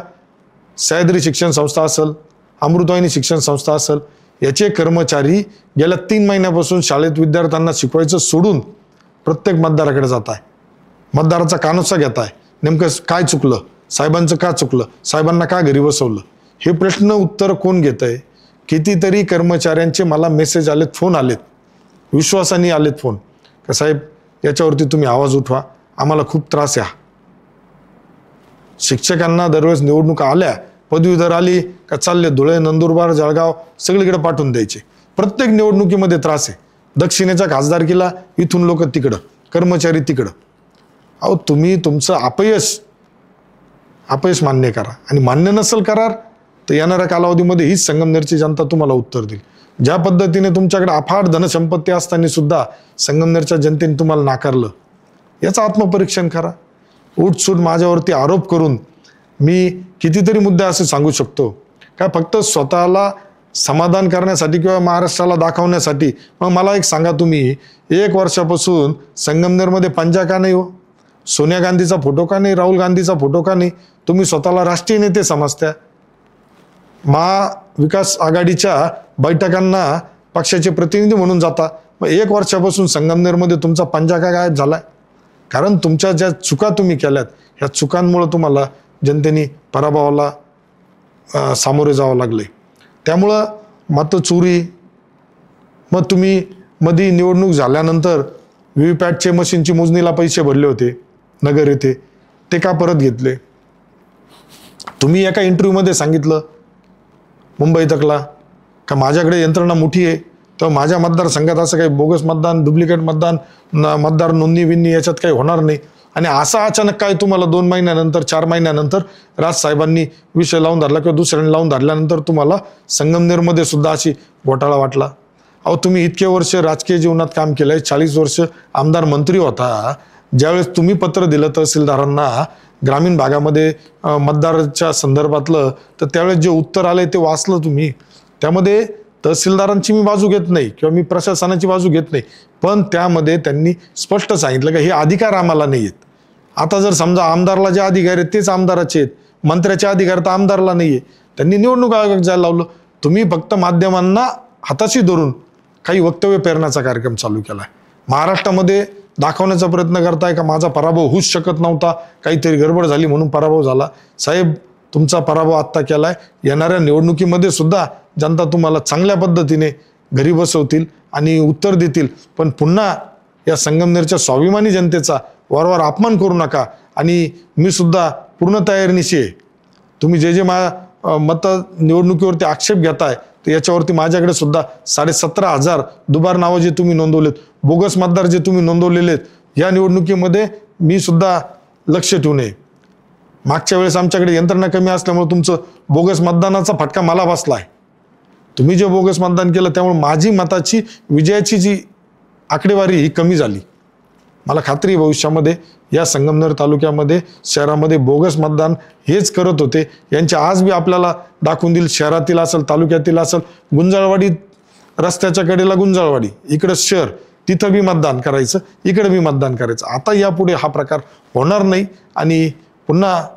सह्याद्री शिक्षण संस्था असेल, अमृतवाहिनी शिक्षण संस्था असेल, याचे कर्मचारी गेल्या 3 महिन्यापासून शाळेत विद्यार्थ्यांना शिकवायचं सोडून प्रत्येक मतदाराकडे जात आहे. मतदाराचा कानोसा घेत आहे. नेमकं काय चुकलं, साहेबांचं का चुकलं, साहेबांना का घरी बसवलं, हे प्रश्न उत्तर कोण घेत आहे? कितीतरी कर्मचाऱ्यांचे मला मेसेज आलेत, फोन आलेत, विश्वासाने आलेत फोन, का साहेब याच्यावरती तुम्ही आवाज उठवा, आम्हाला खूप त्रास आहे. शिक्षकांना दरवेळेस निवडणुका आल्या, पदवीधर आली का चालले धुळे, नंदुरबार, जळगाव सगळीकडे पाठवून द्यायचे. प्रत्येक निवडणुकीमध्ये त्रास आहे. दक्षिणेच्या खासदारकीला इथून लोक तिकडं, कर्मचारी तिकडं. अहो तुम्ही तुमचं अपयश मान्य करा, आणि मान्य नसेल करार तर येणाऱ्या कालावधीमध्ये हीच संगमनेरची जनता तुम्हाला उत्तर देईल. ज्या पद्धतीने तुमच्याकडे अफाट धनसंपत्ती असताना सुद्धा संगमनेरच्या जनतेने तुम्हाला नाकारलं, याचं आत्मपरीक्षण करा. उठसूट माझ्यावरती आरोप करून मी कितीतरी मुद्दे असे सांगू शकतो का फक्त स्वतःला समाधान करण्यासाठी किंवा महाराष्ट्राला दाखवण्यासाठी. मग मला एक सांगा, तुम्ही 1 वर्षापासून संगमनेरमध्ये पंजा का नाही हो? सोनिया गांधीचा फोटो का नाही? राहुल गांधीचा फोटो का नाही? तुम्ही स्वतःला राष्ट्रीय नेते समजत्या. महाविकास आघाडीच्या बैठकांना पक्षाचे प्रतिनिधी म्हणून जाता. मग 1 वर्षापासून संगमनेरमध्ये तुमचा पंजा का गायब झालाय? कारण तुमच्या ज्या चुका तुम्ही केल्यात, ह्या चुकांमुळे तुम्हाला जनतेने पराभवाला सामोरे जावं लागले. त्यामुळं मतं चोरी, मग तुम्ही मध्ये निवडणूक झाल्यानंतर व्हीव्हीपॅटचे मशीनची मोजणीला पैसे भरले होते नगर येथे, ते का परत घेतले? तुम्ही एका इंटरव्ह्यूमध्ये सांगितलं मुंबई तकला का माझ्याकडे यंत्रणा मोठी आहे, तर माझ्या मतदारसंघात असं काही बोगस मतदान, डुप्लिकेट मतदान, मतदार नोंदणी विननी याच्यात काही होणार नाही. आणि असा अचानक काय तुम्हाला 2 महिन्यानंतर 4 महिन्यानंतर राजसाहेबांनी विषय लावून धरला किंवा दुसऱ्याने लावून धरल्यानंतर तुम्हाला संगमनेरमध्ये सुद्धा अशी घोटाळा वाटला? अहो तुम्ही इतके वर्ष राजकीय जीवनात काम केलंय, 40 वर्ष आमदार मंत्री होता. ज्यावेळेस तुम्ही पत्र दिलं तहसीलदारांना ग्रामीण भागामध्ये मतदाराच्या संदर्भातलं, तर त्यावेळेस जे उत्तर आले ते वाचलं तुम्ही. त्यामध्ये तहसीलदारांची मी बाजू घेत नाही किंवा मी प्रशासनाची बाजू घेत नाही, पण त्यामध्ये त्यांनी स्पष्ट सांगितलं की हे अधिकार आम्हाला नाही आहेत. आता जर समजा आमदारला जे अधिकार आहेत तेच आमदाराचे आहेत, मंत्र्याचे अधिकार तर आमदारला नाही आहे. त्यांनी निवडणूक आयोग जायला लावलं. तुम्ही फक्त माध्यमांना हाताशी धरून काही वक्तव्य पेरण्याचा कार्यक्रम चालू केलाय. महाराष्ट्रामध्ये दाखवण्याचा प्रयत्न करताय का माझा पराभव होऊच शकत नव्हता, काहीतरी गडबड झाली म्हणून पराभव झाला. साहेब तुमचा पराभव आत्ता केलाय. येणाऱ्या निवडणुकीमध्ये सुद्धा जनता तुम्हाला चांगल्या पद्धतीने घरी बसवतील आणि उत्तर देतील. पण पुन्हा या संगमनेरच्या स्वाभिमानी जनतेचा वारंवार अपमान करू नका. आणि मी सुद्धा पूर्ण तयारीनिशी आहे. तुम्ही जे मत निवडणुकीवरती आक्षेप घेताय तर याच्यावरती माझ्याकडे सुद्धा 17,500 दुबार नावं जे तुम्ही नोंदवलेत, बोगस मतदार जे तुम्ही नोंदवलेले आहेत, या निवडणुकीमध्ये मी सुद्धा लक्ष ठेवू नये. मागच्या वेळेस आमच्याकडे यंत्रणा कमी असल्यामुळे तुमचं बोगस मतदानाचा फटका मला बसलाय. तुम्ही जे बोगस मतदान केलं त्यामुळे माझी मताची विजयाची जी आकडेवारी ही कमी झाली. मला खात्री आहे भविष्यामध्ये या संगमनेर तालुक्यामध्ये, शहरामध्ये बोगस मतदान हेच करत होते यांचे आज बी आपल्याला दाखवून देईल. शहरातील असेल, तालुक्यातील असेल, गुंजाळवाडी रस्त्याच्या कडेला गुंजाळवाडी, इकडं शहर, तिथं बी मतदान करायचं, इकडे बी मतदान करायचं. आता यापुढे हा प्रकार होणार नाही. आणि पुन्हा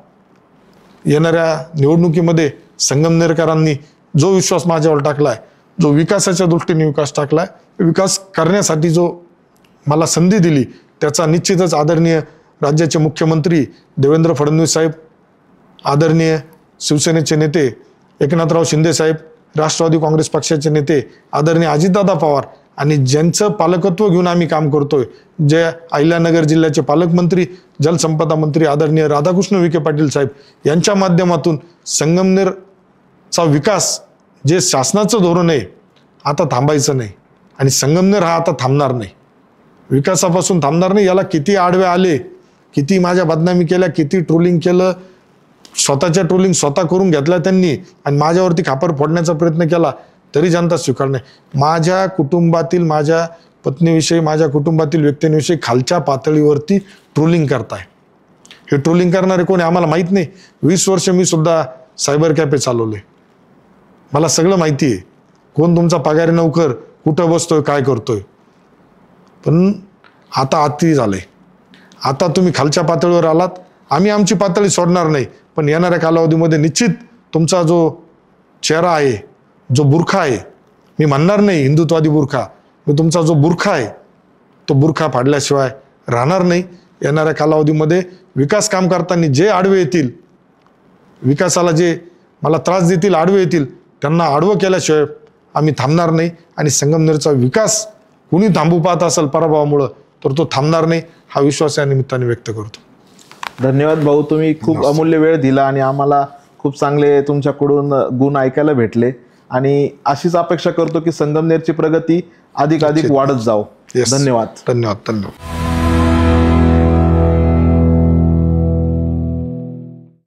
येणाऱ्या निवडणुकीमध्ये संगमनेरकरांनी जो विश्वास माझ्यावर टाकलाय, जो विकासाच्या दृष्टीने विकास टाकलाय, विकास करण्यासाठी जो मला संधी दिली, त्याचा निश्चितच आदरणीय राज्याचे मुख्यमंत्री देवेंद्र फडणवीस साहेब, आदरणीय शिवसेनेचे नेते एकनाथराव शिंदे साहेब, राष्ट्रवादी काँग्रेस पक्षाचे नेते आदरणीय अजितदादा पवार, आणि ज्यांचं पालकत्व घेऊन आम्ही काम करतोय, जे अहिल्यानगर जिल्ह्याचे पालकमंत्री, जलसंपदा मंत्री आदरणीय राधाकृष्ण विखे पाटील साहेब, यांच्या माध्यमातून संगमनेरचा विकास जे शासनाचं धोरण आहे, आता थांबायचं नाही. आणि संगमनेर हा आता थांबणार नाही, विकासापासून थांबणार नाही. याला किती आडवे आले, किती माझ्या बदनामी केल्या, किती ट्रोलिंग केलं, स्वतःच्या ट्रोलिंग स्वतः करून घेतल्या त्यांनी, आणि माझ्यावरती खापर फोडण्याचा प्रयत्न केला, तरी जनता स्वीकार नाही. माझ्या कुटुंबातील, माझ्या पत्नीविषयी, माझ्या कुटुंबातील व्यक्तींविषयी खालच्या पातळीवरती ट्रोलिंग करताय. हे ट्रोलिंग करणारे कोण आहे आम्हाला माहीत नाही. 20 वर्ष मी सुद्धा सायबर कॅफे चालवले, मला सगळं माहिती आहे. कोण तुमचा पगारी नोकर, कुठं बसतोय, काय करतोय. पण आता अति झालंय. आता तुम्ही खालच्या पातळीवर आलात, आम्ही आमची पातळी सोडणार नाही. पण येणाऱ्या कालावधीमध्ये निश्चित तुमचा जो चेहरा आहे, जो बुरखा आहे, मी म्हणणार नाही हिंदुत्वादी बुरखा, मी तुमचा जो बुरखा आहे तो बुरखा फाडल्याशिवाय राहणार नाही. येणाऱ्या कालावधीमध्ये विकास काम करताना जे आडवे येतील, विकासाला जे मला त्रास देतील, आडवे येतील, त्यांना आडवं केल्याशिवाय आम्ही थांबणार नाही आणि संगमनेरचा विकास कुणी थांबू पाहत असेल पराभवामुळं तर तो थांबणार नाही हा विश्वास या निमित्ताने व्यक्त करतो. धन्यवाद भाऊ, तुम्ही खूप अमूल्य वेळ दिला आणि आम्हाला खूप चांगले तुमच्याकडून गुण ऐकायला भेटले आणि अशीच अपेक्षा करतो की संगमनेरची प्रगती अधिक वाढत जाओ. Yes. धन्यवाद. धन्यवाद.